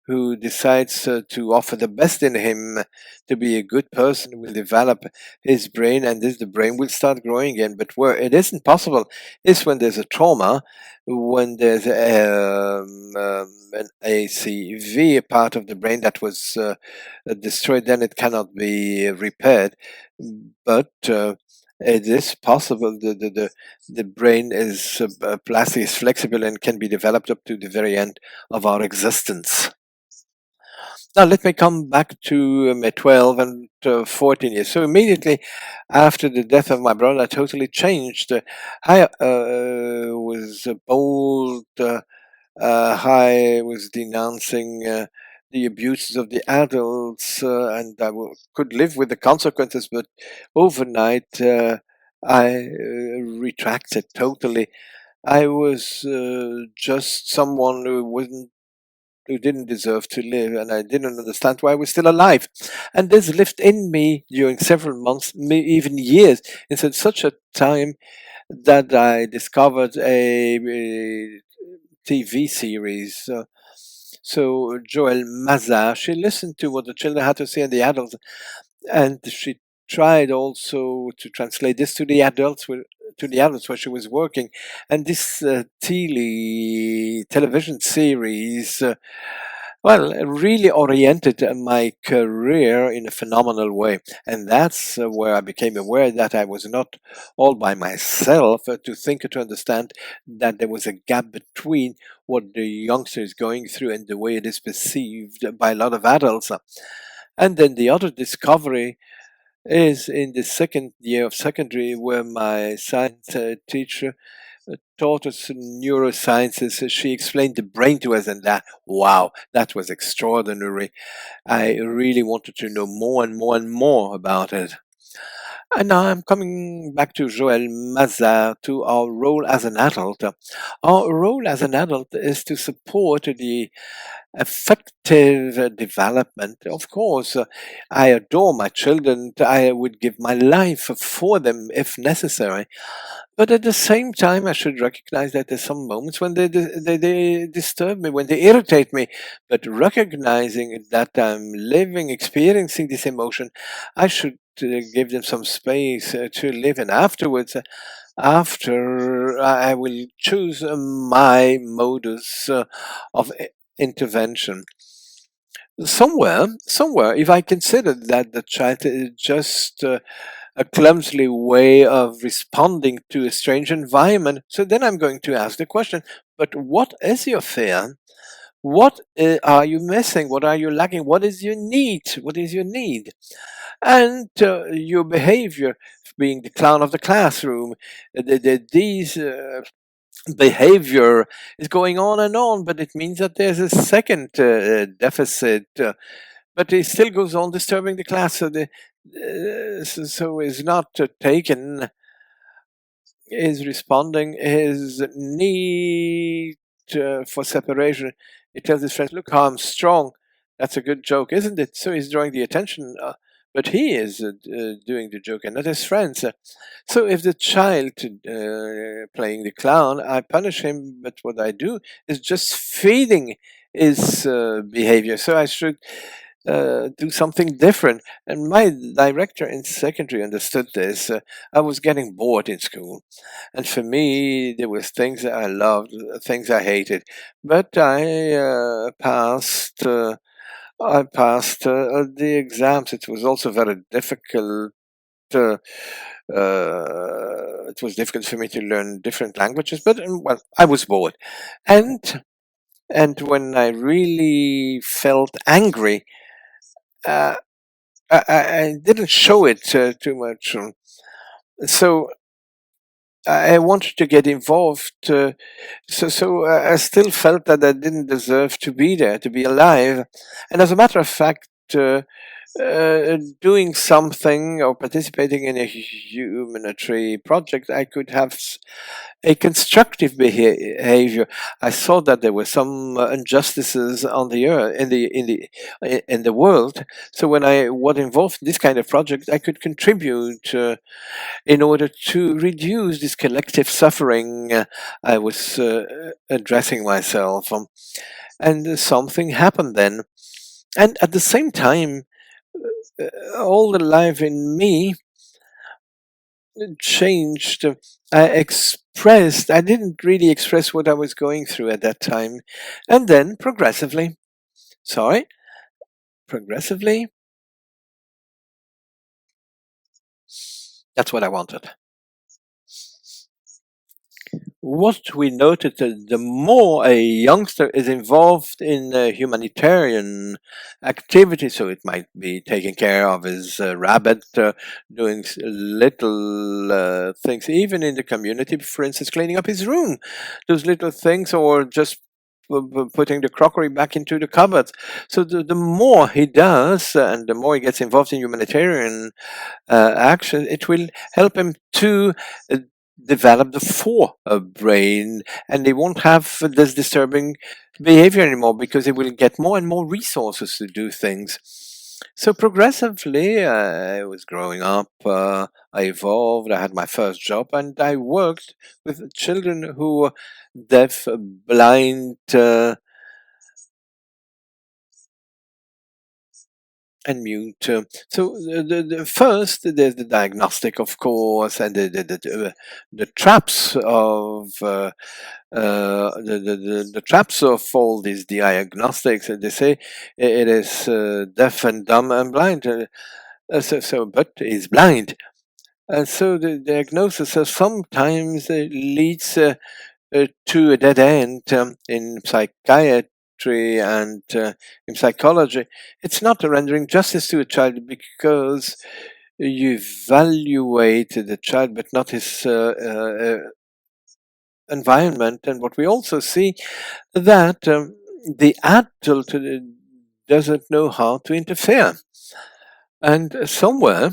who decides to offer the best in him to be a good person will develop his brain, and the brain will start growing again. But where it isn't possible is when there's a trauma, when there's an ACV, a part of the brain that was destroyed, then it cannot be repaired. But it is possible. The brain is plastic, is flexible, and can be developed up to the very end of our existence. Now, let me come back to my 12 and 14 years. So immediately after the death of my brother, I totally changed. I was bold. I was denouncing the abuses of the adults, and could live with the consequences. But overnight, I retracted totally. I was just someone who didn't deserve to live, and I didn't understand why I was still alive. And this lived in me during several months, even years. It's at such a time that I discovered a TV series. So Joël Monzée, she listened to what the children had to say and the adults, and she tried also to translate this to the adults where she was working. And this television series really oriented my career in a phenomenal way. And that's where I became aware that I was not all by myself to think or to understand that there was a gap between what the youngster is going through and the way it is perceived by a lot of adults. And then the other discovery is in the second year of secondary, where my science teacher taught us neurosciences. She explained the brain to us, and that was extraordinary. I really wanted to know more and more and more about it. And now I'm coming back to Joël Monzée, to our role as an adult. Our role as an adult is to support the effective development. Of course, I adore my children. I would give my life for them if necessary. But at the same time, I should recognize that there's some moments when they disturb me, when they irritate me. But recognizing that I'm experiencing this emotion, I should give them some space to live. And afterwards, after I will choose my modus of intervention. Somewhere, if I consider that the child is just a clumsy way of responding to a strange environment, so then I'm going to ask the question, but what is your fear? What are you missing? What are you lacking? What is your need? What is your need? And your behavior, being the clown of the classroom, these behavior is going on, but it means that there's a second deficit, but it still goes on disturbing the class. So is not taken, is responding, his need for separation. He tells his friends, look how I'm strong. That's a good joke, isn't it? So he's drawing the attention, but he is doing the joke and not his friends. So if the child playing the clown, I punish him, but what I do is just feeding his behavior. So I should do something different. And my director in secondary understood this. I was getting bored in school. And for me, there was things that I loved, things I hated. But I passed the exams. It was also very difficult. Uh, it was difficult for me to learn different languages, but well, I was bored, and when I really felt angry, uh, I didn't show it too much. So I wanted to get involved. So I still felt that I didn't deserve to be there, to be alive. And as a matter of fact, doing something or participating in a humanitarian project, I could have a constructive behavior. I saw that there were some injustices on the earth, in the world. So when I was involved in this kind of project, I could contribute in order to reduce this collective suffering. I was addressing myself, and something happened then. And at the same time, all the life in me changed. I didn't really express what I was going through at that time. And then progressively, that's what I wanted. What we noted, the more a youngster is involved in humanitarian activity, so it might be taking care of his rabbit, doing little things, even in the community, for instance, cleaning up his room, those little things, or just putting the crockery back into the cupboard. So the more he does, and the more he gets involved in humanitarian action, it will help him to uh, develop the forebrain, and they won't have this disturbing behavior anymore because they will get more and more resources to do things. So progressively, I was growing up, I evolved, I had my first job, and I worked with children who were deaf, blind, and mute. So the first, there's the diagnostic, of course, and the traps of the traps of all these diagnostics. And they say it is deaf and dumb and blind. But he's blind. So the diagnosis sometimes leads to a dead end in psychiatry and in psychology. It's not rendering justice to a child because you evaluate the child but not his environment. And what we also see that the adult doesn't know how to interfere. And somewhere,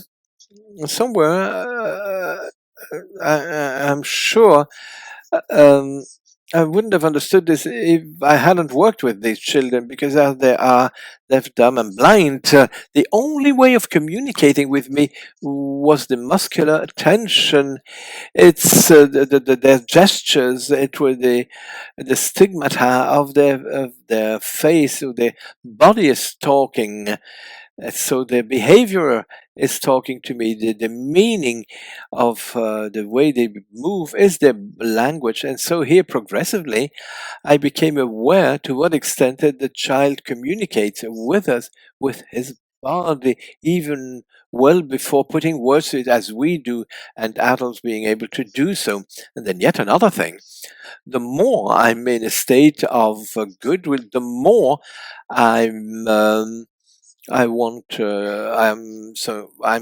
I'm sure um, I wouldn't have understood this if I hadn't worked with these children, because as they are deaf, dumb, and blind, the only way of communicating with me was the muscular attention. It's their gestures. It was the stigmata of their face. So their body is talking. So the behavior is talking to me. The meaning of the way they move is their language. And so here progressively, I became aware to what extent that the child communicates with us with his body, even well before putting words to it as we do, and adults being able to do so. And then yet another thing, the more I'm in a state of goodwill, the more I'm I'm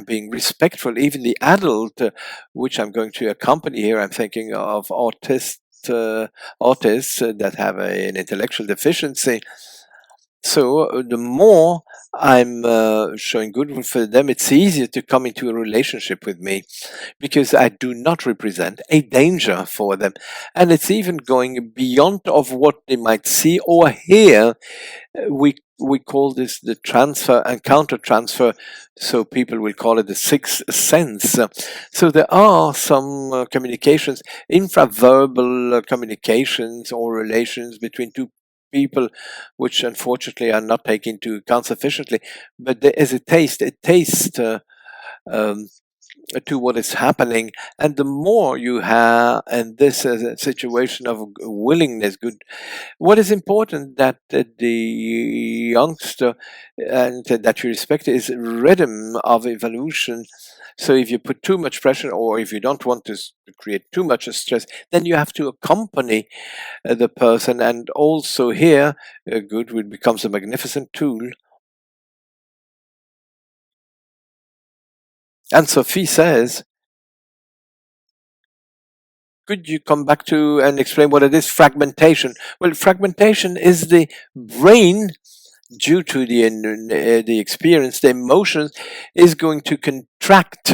being respectful. Even the adult, which I'm going to accompany here, I'm thinking of autists that have an intellectual deficiency. So the more I'm showing goodwill for them, it's easier to come into a relationship with me because I do not represent a danger for them. And it's even going beyond of what they might see or hear. We call this the transfer and counter transfer, so people will call it the sixth sense. So there are some communications, infraverbal communications or relations between two people, which unfortunately are not taken into account sufficiently. But there is a taste um, to what is happening, and the more you have, and this is a situation of willingness, good. What is important that the youngster and that you respect is rhythm of evolution. So if you put too much pressure, or if you don't want to create too much stress, then you have to accompany the person. And also here, goodwill becomes a magnificent tool. And Sophie says, could you come back to and explain what it is? Fragmentation. Well, fragmentation is the brain, due to the experience, the emotions, is going to contract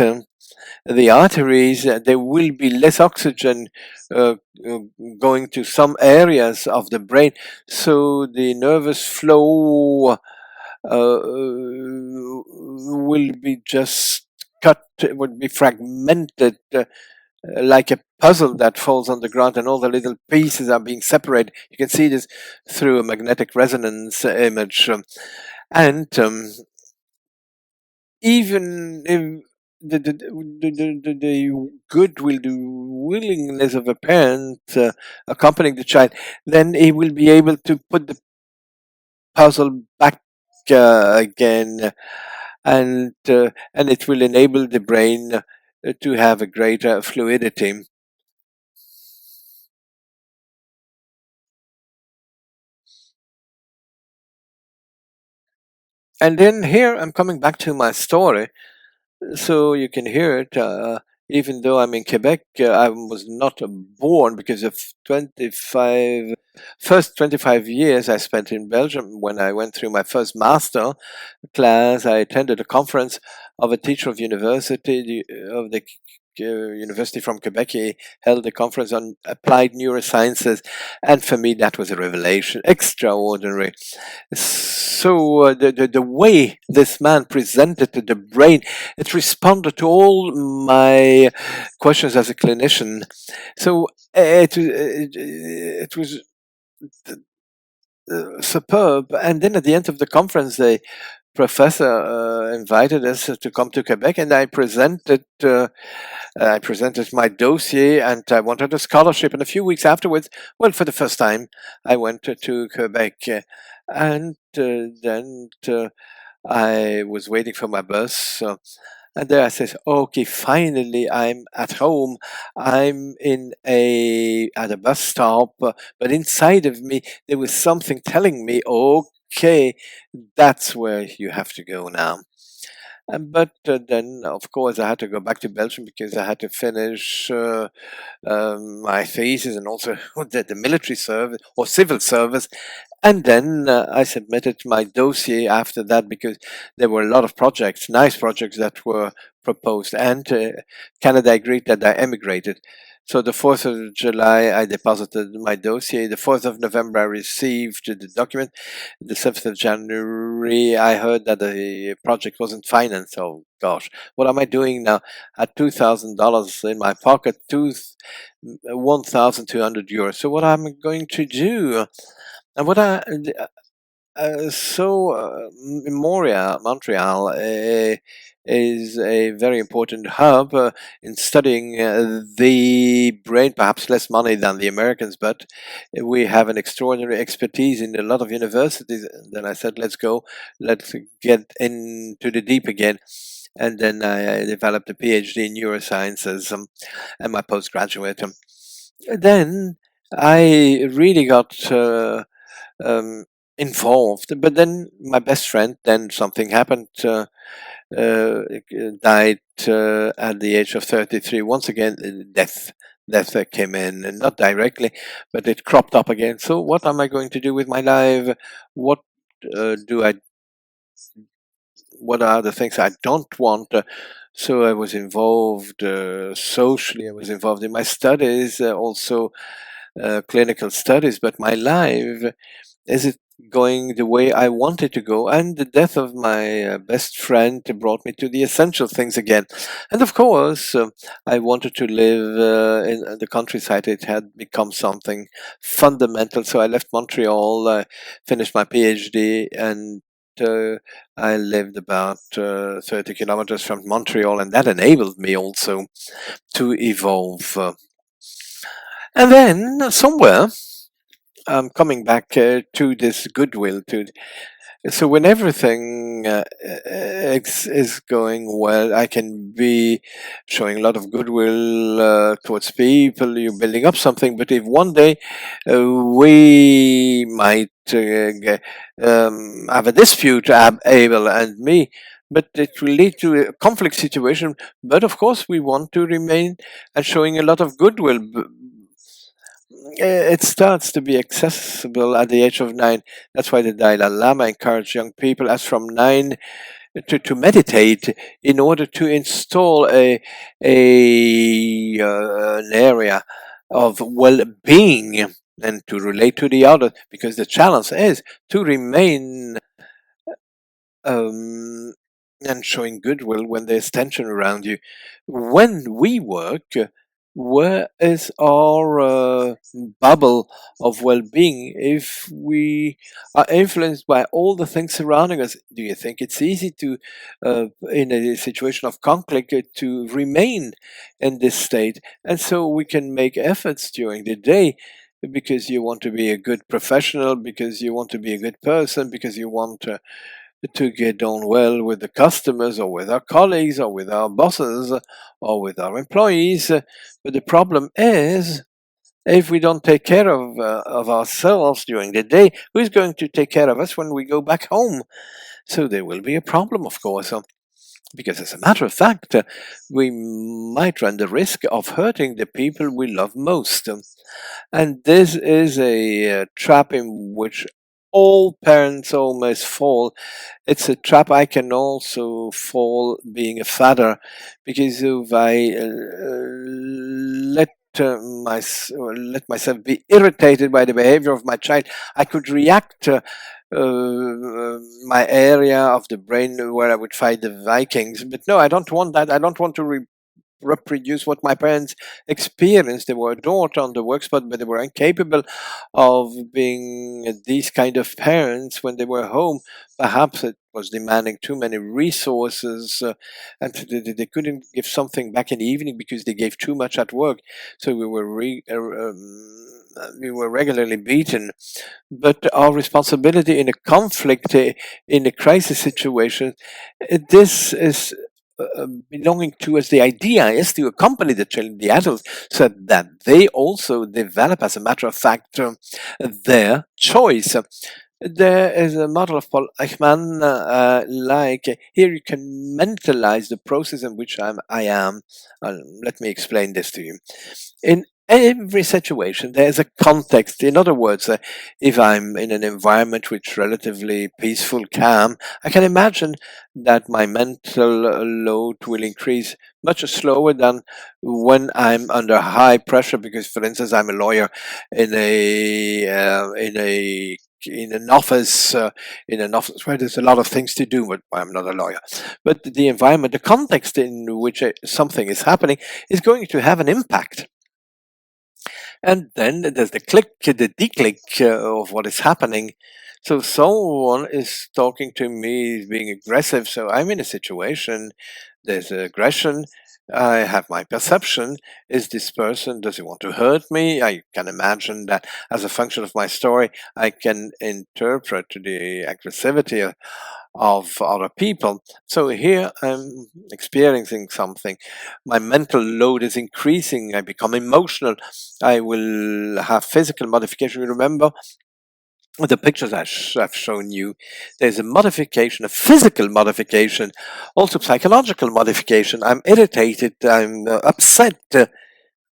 the arteries. There will be less oxygen uh, uh, going to some areas of the brain, so the nervous flow will be just cut, would be fragmented. Like a puzzle that falls on the ground and all the little pieces are being separated. You can see this through a magnetic resonance image. And even if the goodwill, the willingness of a parent accompanying the child, then he will be able to put the puzzle back again, and it will enable the brain to have a greater fluidity. And then here I'm coming back to my story, so you can hear it. Even though I'm in Quebec, I was not born because of 25 years I spent in Belgium. When I went through my first master class, I attended a conference of a teacher of university of the university from Quebec. He held a conference on applied neurosciences, and for me that was a revelation, extraordinary. So the way this man presented to the brain, it responded to all my questions as a clinician. So it was superb. And then at the end of the conference, the professor invited us to come to Quebec, and I presented my dossier, and I wanted a scholarship. And a few weeks afterwards, well, for the first time, I went to Quebec, and then I was waiting for my bus. And there I said, okay, finally I'm at home. I'm at a bus stop, but inside of me, there was something telling me, okay, that's where you have to go now. But then, of course, I had to go back to Belgium because I had to finish my thesis and also the military service or civil service. And then I submitted my dossier after that because there were a lot of projects, nice projects that were proposed. And Canada agreed that I emigrated. So the 4th of July, I deposited my dossier. The 4th of November, I received the document. The 7th of January, I heard that the project wasn't financed. Oh gosh, what am I doing now? I had $2,000 in my pocket, 1,200 euros. So what am I going to do? And what I Montreal is a very important hub in studying the brain. Perhaps less money than the Americans, but we have an extraordinary expertise in a lot of universities. Then I said, let's get into the deep again. And then I developed a PhD in neurosciences and my postgraduate. Then I really got um, involved. But then my best friend, then something happened, died at the age of 33. Once again, death came in, and not directly, but it cropped up again. So what am I going to do with my life? What what are the things I don't want? So I was involved socially. I was involved in my studies, also clinical studies. But my life, is it going the way I wanted to go? And the death of my best friend brought me to the essential things again. And of course, I wanted to live in the countryside. It had become something fundamental. So I left Montreal, finished my PhD, and I lived about 30 kilometers from Montreal, and that enabled me also to evolve. And then somewhere, I'm coming back to this goodwill. So when everything is going well, I can be showing a lot of goodwill towards people. You're building up something, but if one day we might have a dispute, Abel and me, but it will lead to a conflict situation. But of course, we want to remain and showing a lot of goodwill. It starts to be accessible at the age of 9. That's why the Dalai Lama encouraged young people as from 9 to meditate in order to install an area of well-being and to relate to the other, because the challenge is to remain and showing goodwill when there's tension around you. When we work, where is our bubble of well-being? If we are influenced by all the things surrounding us, do you think it's easy to, in a situation of conflict, to remain in this state? And so we can make efforts during the day because you want to be a good professional, because you want to be a good person, because you want to get on well with the customers or with our colleagues or with our bosses or with our employees. But the problem is, if we don't take care of ourselves during the day, who's going to take care of us when we go back home? So there will be a problem, of course. Because as a matter of fact, we might run the risk of hurting the people we love most. And this is a trap in which all parents almost fall. It's a trap I can also fall being a father, because if I let myself be irritated by the behavior of my child, I could react my area of the brain where I would fight the Vikings. But no, I don't want that. I don't want to reproduce what my parents experienced. They were adored on the work spot, but they were incapable of being these kind of parents when they were home. Perhaps it was demanding too many resources, and they couldn't give something back in the evening because they gave too much at work. So we were regularly beaten. But our responsibility in a conflict, in a crisis situation, this is belonging to us. The idea is to accompany the children, the adults, so that they also develop, as a matter of fact, their choice. There is a model of Paul Eichmann, like here you can mentalize the process in which I am. Let me explain this to you. In every situation, there's a context. In other words, if I'm in an environment which is relatively peaceful, calm, I can imagine that my mental load will increase much slower than when I'm under high pressure. Because, for instance, I'm a lawyer in an office where there's a lot of things to do, but I'm not a lawyer. But the environment, the context in which something is happening is going to have an impact. And then there's the declick of what is happening. So someone is talking to me, is being aggressive. So I'm in a situation, there's aggression. I have my perception. Is this person, does he want to hurt me? I can imagine that as a function of my story, I can interpret the aggressivity of other people. So here I'm experiencing something. My mental load is increasing. I become emotional. I will have physical modification. Remember the pictures I've shown you. There's a modification, a physical modification, also psychological modification. I'm irritated. I'm upset.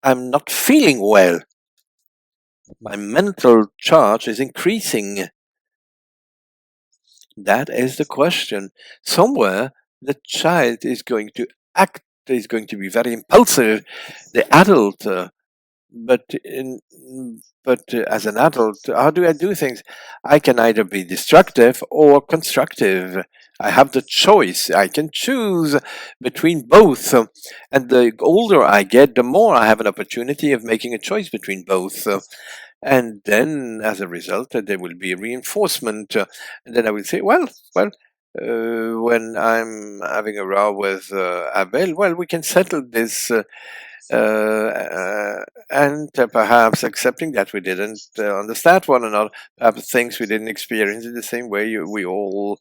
I'm not feeling well. My mental charge is increasing. That is the question. Somewhere the child is going to act, is going to be very impulsive. The adult, but in, as an adult, how do I do things? I can either be destructive or constructive. I have the choice. I can choose between both. And the older I get, the more I have an opportunity of making a choice between both. And then, as a result, there will be a reinforcement. And then I will say, well, when I'm having a row with Abel, well, we can settle this. And perhaps accepting that we didn't understand one another, perhaps things we didn't experience in the same way. We all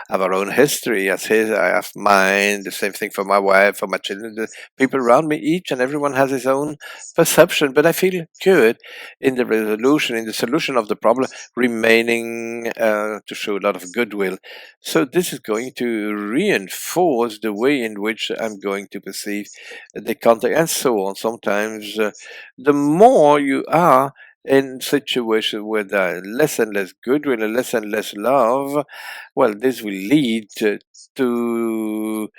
have our own history. As his, I have mine. The same thing for my wife, for my children, the people around me. Each and everyone has his own perception. But I feel good in the resolution, in the solution of the problem, remaining to show a lot of goodwill. So this is going to reinforce the way in which I'm going to perceive the context, and so on. Sometimes the more you are in situations where there are less and less goodwill and less love, well, this will lead to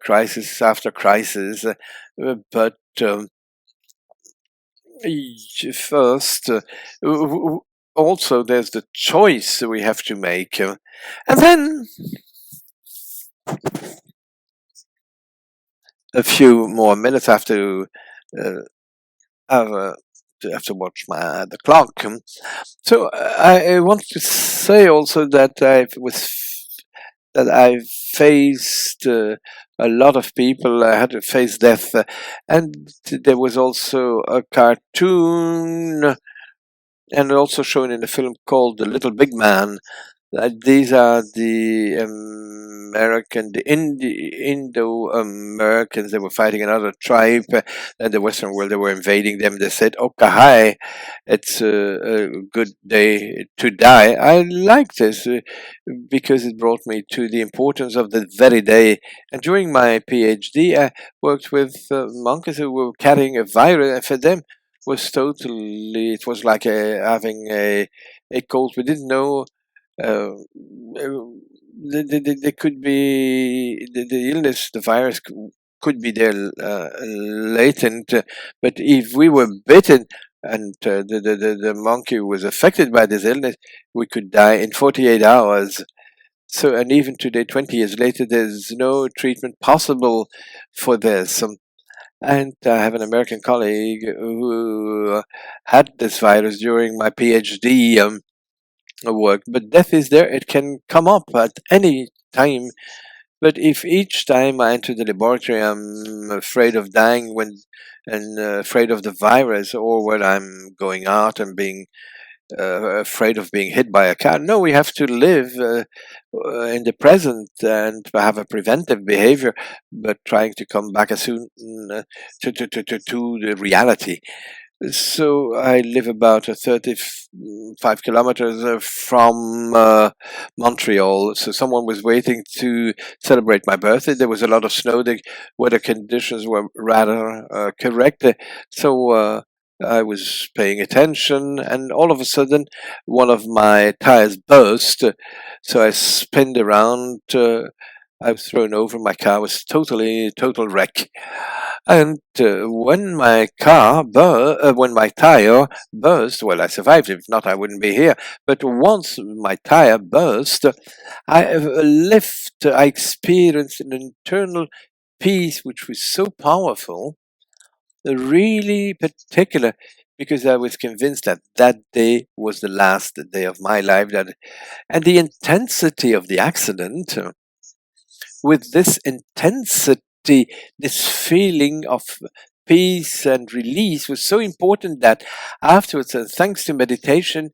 crisis after crisis. But first, also there's the choice we have to make. And then a few more minutes I have to have to watch the clock. So I want to say also that I've faced a lot of people. I had to face death, and there was also a cartoon, and also shown in a film called The Little Big Man. These are the Indo-Americans. They were fighting another tribe in the Western world. They were invading them. They said, "Okahai, it's a good day to die." I like this because it brought me to the importance of the very day. And during my PhD, I worked with monkeys who were carrying a virus, and for them, it was like having a cold. We didn't know they could be the illness, the virus could be there latent, but if we were bitten and the monkey was affected by this illness, we could die in 48 hours. So, and even today, 20 years later, there's no treatment possible for this. And I have an American colleague who had this virus during my PhD work, but death is there. It can come up at any time. But if each time I enter the laboratory I'm afraid of dying and afraid of the virus, or when I'm going out and being afraid of being hit by a car, no, we have to live in the present and have a preventive behavior, but trying to come back as soon to the reality. So I live about 35 kilometers from Montreal. So someone was waiting to celebrate my birthday. There was a lot of snow. The weather conditions were rather correct. So I was paying attention, and all of a sudden, one of my tires burst. So I spinned around. I was thrown over. My car was total wreck. And when my tire burst, well, I survived. If not, I wouldn't be here. But once my tire burst, I experienced an internal peace which was so powerful, really particular, because I was convinced that that day was the last day of my life. And the intensity of the accident, with this intensity, this feeling of peace and release was so important that afterwards, thanks to meditation,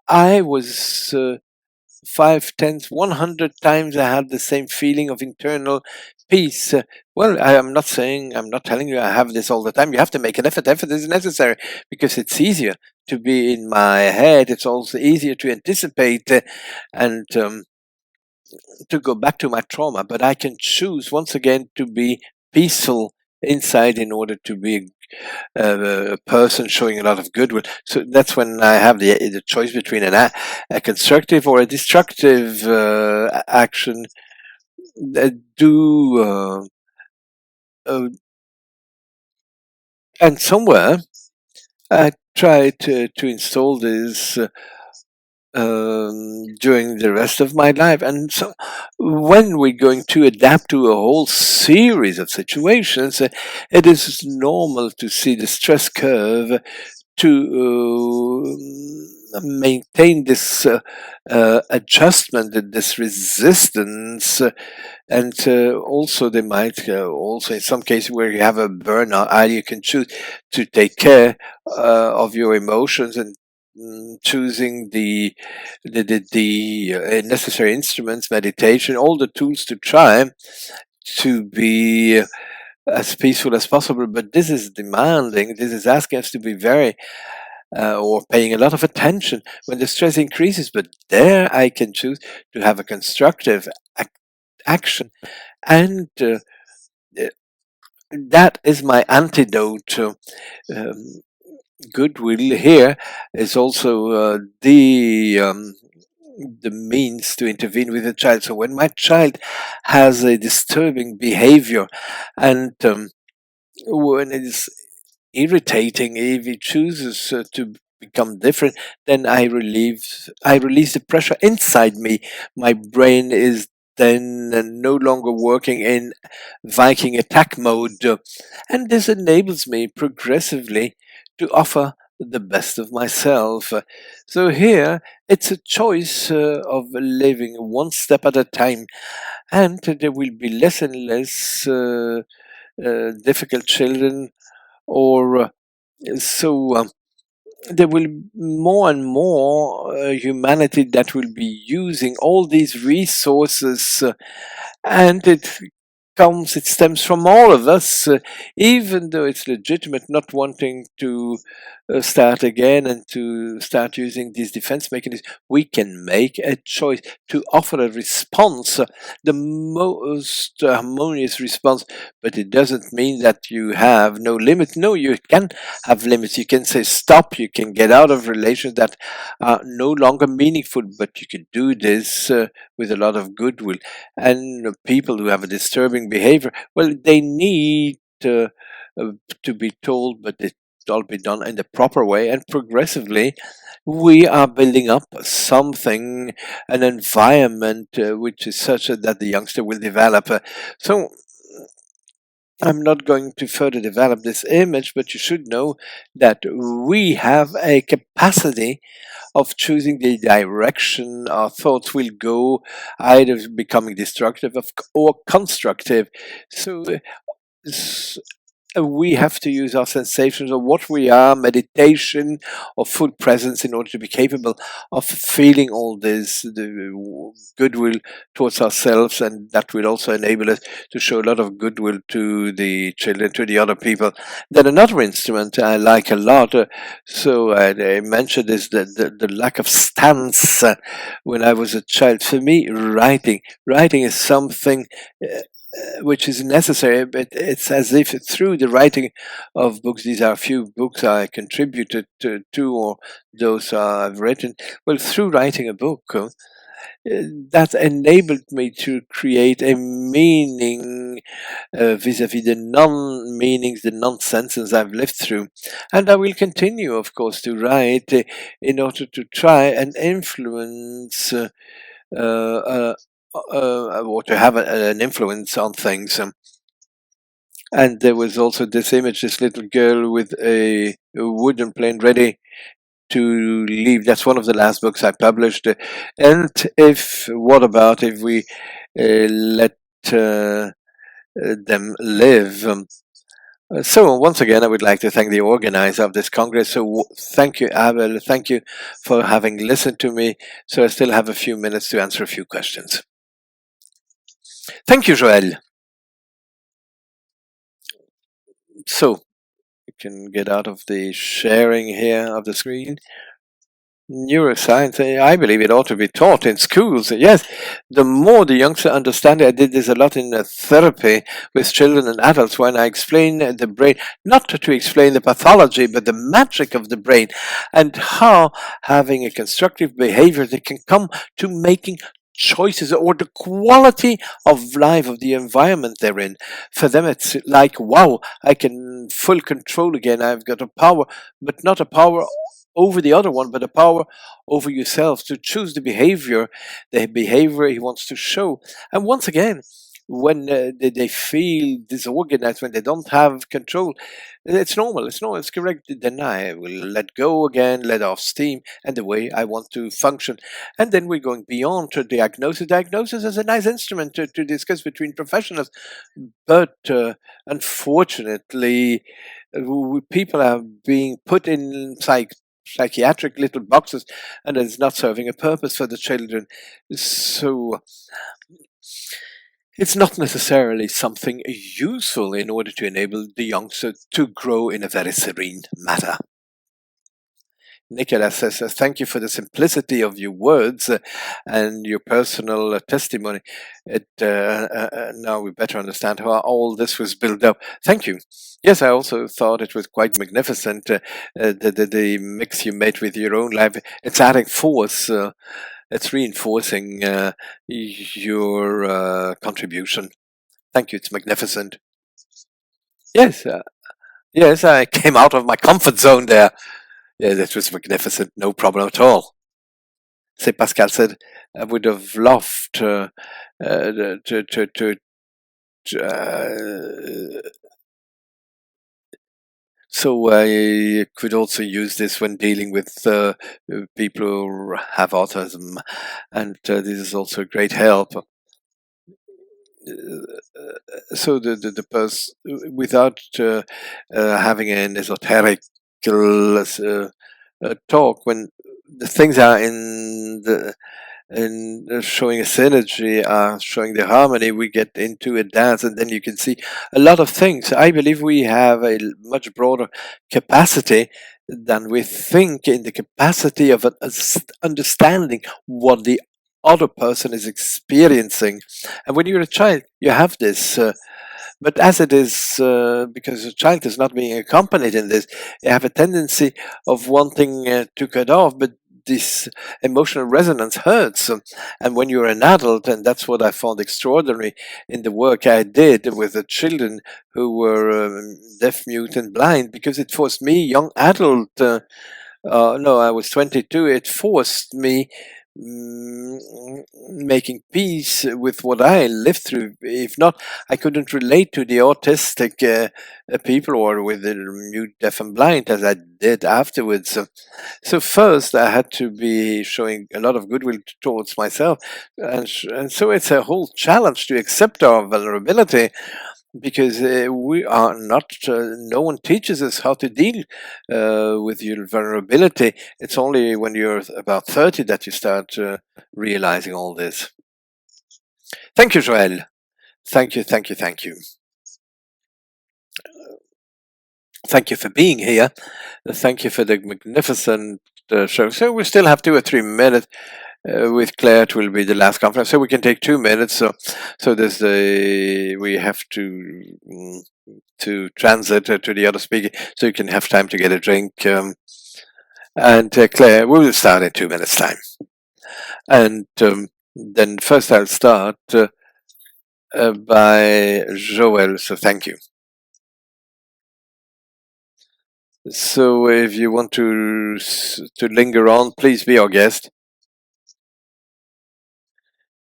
I was 5, 10, 100 times I had the same feeling of internal peace. Well, I'm not telling you I have this all the time. You have to make an effort. Effort is necessary because it's easier to be in my head. It's also easier to anticipate and to go back to my trauma, but I can choose once again to be peaceful inside in order to be a person showing a lot of goodwill. So that's when I have the choice between a constructive or a destructive action. And somewhere I tried to install this during the rest of my life. And so when we're going to adapt to a whole series of situations, it is normal to see the stress curve to maintain this adjustment and this resistance. And also they might also in some cases where you have a burnout, either you can choose to take care of your emotions and choosing the necessary instruments, meditation, all the tools to try to be as peaceful as possible. But this is demanding, this is asking us to be very or paying a lot of attention when the stress increases. But there I can choose to have a constructive action, and that is my antidote to goodwill. Here is also the means to intervene with a child. So when my child has a disturbing behavior, and when it is irritating, if he chooses to become different, then I release the pressure inside me. My brain is then no longer working in Viking attack mode, and this enables me progressively to offer the best of myself. So here it's a choice of living one step at a time, and there will be less and less difficult children, or so there will more and more humanity that will be using all these resources, and it stems from all of us, even though it's legitimate not wanting to start again and to start using these defense mechanisms. We can make a choice to offer a response, the most harmonious response, but it doesn't mean that you have no limit. No, you can have limits. You can say stop, you can get out of relations that are no longer meaningful, but you can do this with a lot of goodwill. And people who have a disturbing behavior, well, they need to be told, but it all be done in the proper way. And progressively, we are building up something, an environment which is such that the youngster will develop. So I'm not going to further develop this image, but you should know that we have a capacity of choosing the direction our thoughts will go, either becoming destructive or constructive. So we have to use our sensations of what we are, meditation or full presence, in order to be capable of feeling all this, the goodwill towards ourselves, and that will also enable us to show a lot of goodwill to the children, to the other people. Then another instrument I like a lot, so I mentioned is the lack of stance when I was a child. For me, writing is something which is necessary, but it's as if through the writing of books, these are a few books I contributed to or those I've written, well, through writing a book, that enabled me to create a meaning vis-a-vis the non-meanings, the nonsenses I've lived through. And I will continue, of course, to write in order to try and influence or to have an influence on things. And there was also this image, this little girl with a wooden plane ready to leave. That's one of the last books I published. And what about if we let them live? So once again, I would like to thank the organizer of this Congress. So thank you, Abel. Thank you for having listened to me. So I still have a few minutes to answer a few questions. Thank you, Joël. So you can get out of the sharing here of the screen. Neuroscience, I believe it ought to be taught in schools. Yes, the more the youngster understand it. I did this a lot in therapy with children and adults when I explain the brain, not to explain the pathology, but the magic of the brain and how having a constructive behavior that can come to making choices or the quality of life of the environment they're in. For them, it's like, wow, I can full control again. I've got a power, but not a power over the other one, but a power over yourself to choose the behavior he wants to show. And once again, when they feel disorganized, when they don't have control, it's normal. It's normal. It's correct. Then I will let go again, let off steam, and the way I want to function. And then we're going beyond to diagnosis. Diagnosis is a nice instrument to discuss between professionals, but unfortunately, people are being put in psychiatric little boxes, and it's not serving a purpose for the children. So it's not necessarily something useful in order to enable the youngster to grow in a very serene manner. Nicola says, thank you for the simplicity of your words and your personal testimony. Now we better understand how all this was built up. Thank you. Yes, I also thought it was quite magnificent, the mix you made with your own life. It's adding force. It's reinforcing your contribution. Thank you. It's magnificent. Yes, yes, I came out of my comfort zone there. Yeah, that was magnificent. No problem at all. Say Pascal said, I would have loved to so I could also use this when dealing with people who have autism, and this is also a great help. So the person, without having an esoteric talk, when the things are in the showing a synergy, showing the harmony, we get into a dance, and then you can see a lot of things. I believe we have a much broader capacity than we think, in the capacity of understanding what the other person is experiencing. And when you're a child, you have this. But as it is, because a child is not being accompanied in this, you have a tendency of wanting to cut off, but this emotional resonance hurts. And when you're an adult, and that's what I found extraordinary in the work I did with the children who were deaf, mute, and blind, because it forced me, young adult, no, I was 22, it forced me making peace with what I lived through. If not, I couldn't relate to the autistic people or with the mute, deaf, and blind as I did afterwards. So first, I had to be showing a lot of goodwill towards myself, and so it's a whole challenge to accept our vulnerability. Because we are not, no one teaches us how to deal with your vulnerability. It's only when you're about 30 that you start realizing all this. Thank you, Joël. Thank you, thank you, thank you. Thank you for being here. Thank you for the magnificent show. So we still have 2 or 3 minutes. With Claire, it will be the last conference, so we can take 2 minutes. So there's we have to transit to the other speaker, so you can have time to get a drink. And Claire, we will start in 2 minutes' time. And then first I'll start by Joël. So thank you. So if you want to linger on, please be our guest.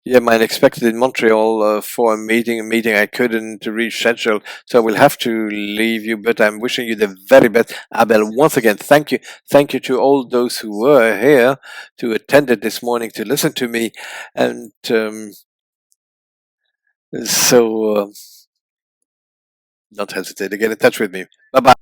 Yeah, mine expected in Montreal for a meeting I couldn't reschedule, so I will have to leave you, but I'm wishing you the very best. Abel, once again, thank you. Thank you to all those who were here, to attended this morning, to listen to me, and so don't hesitate to get in touch with me. Bye-bye.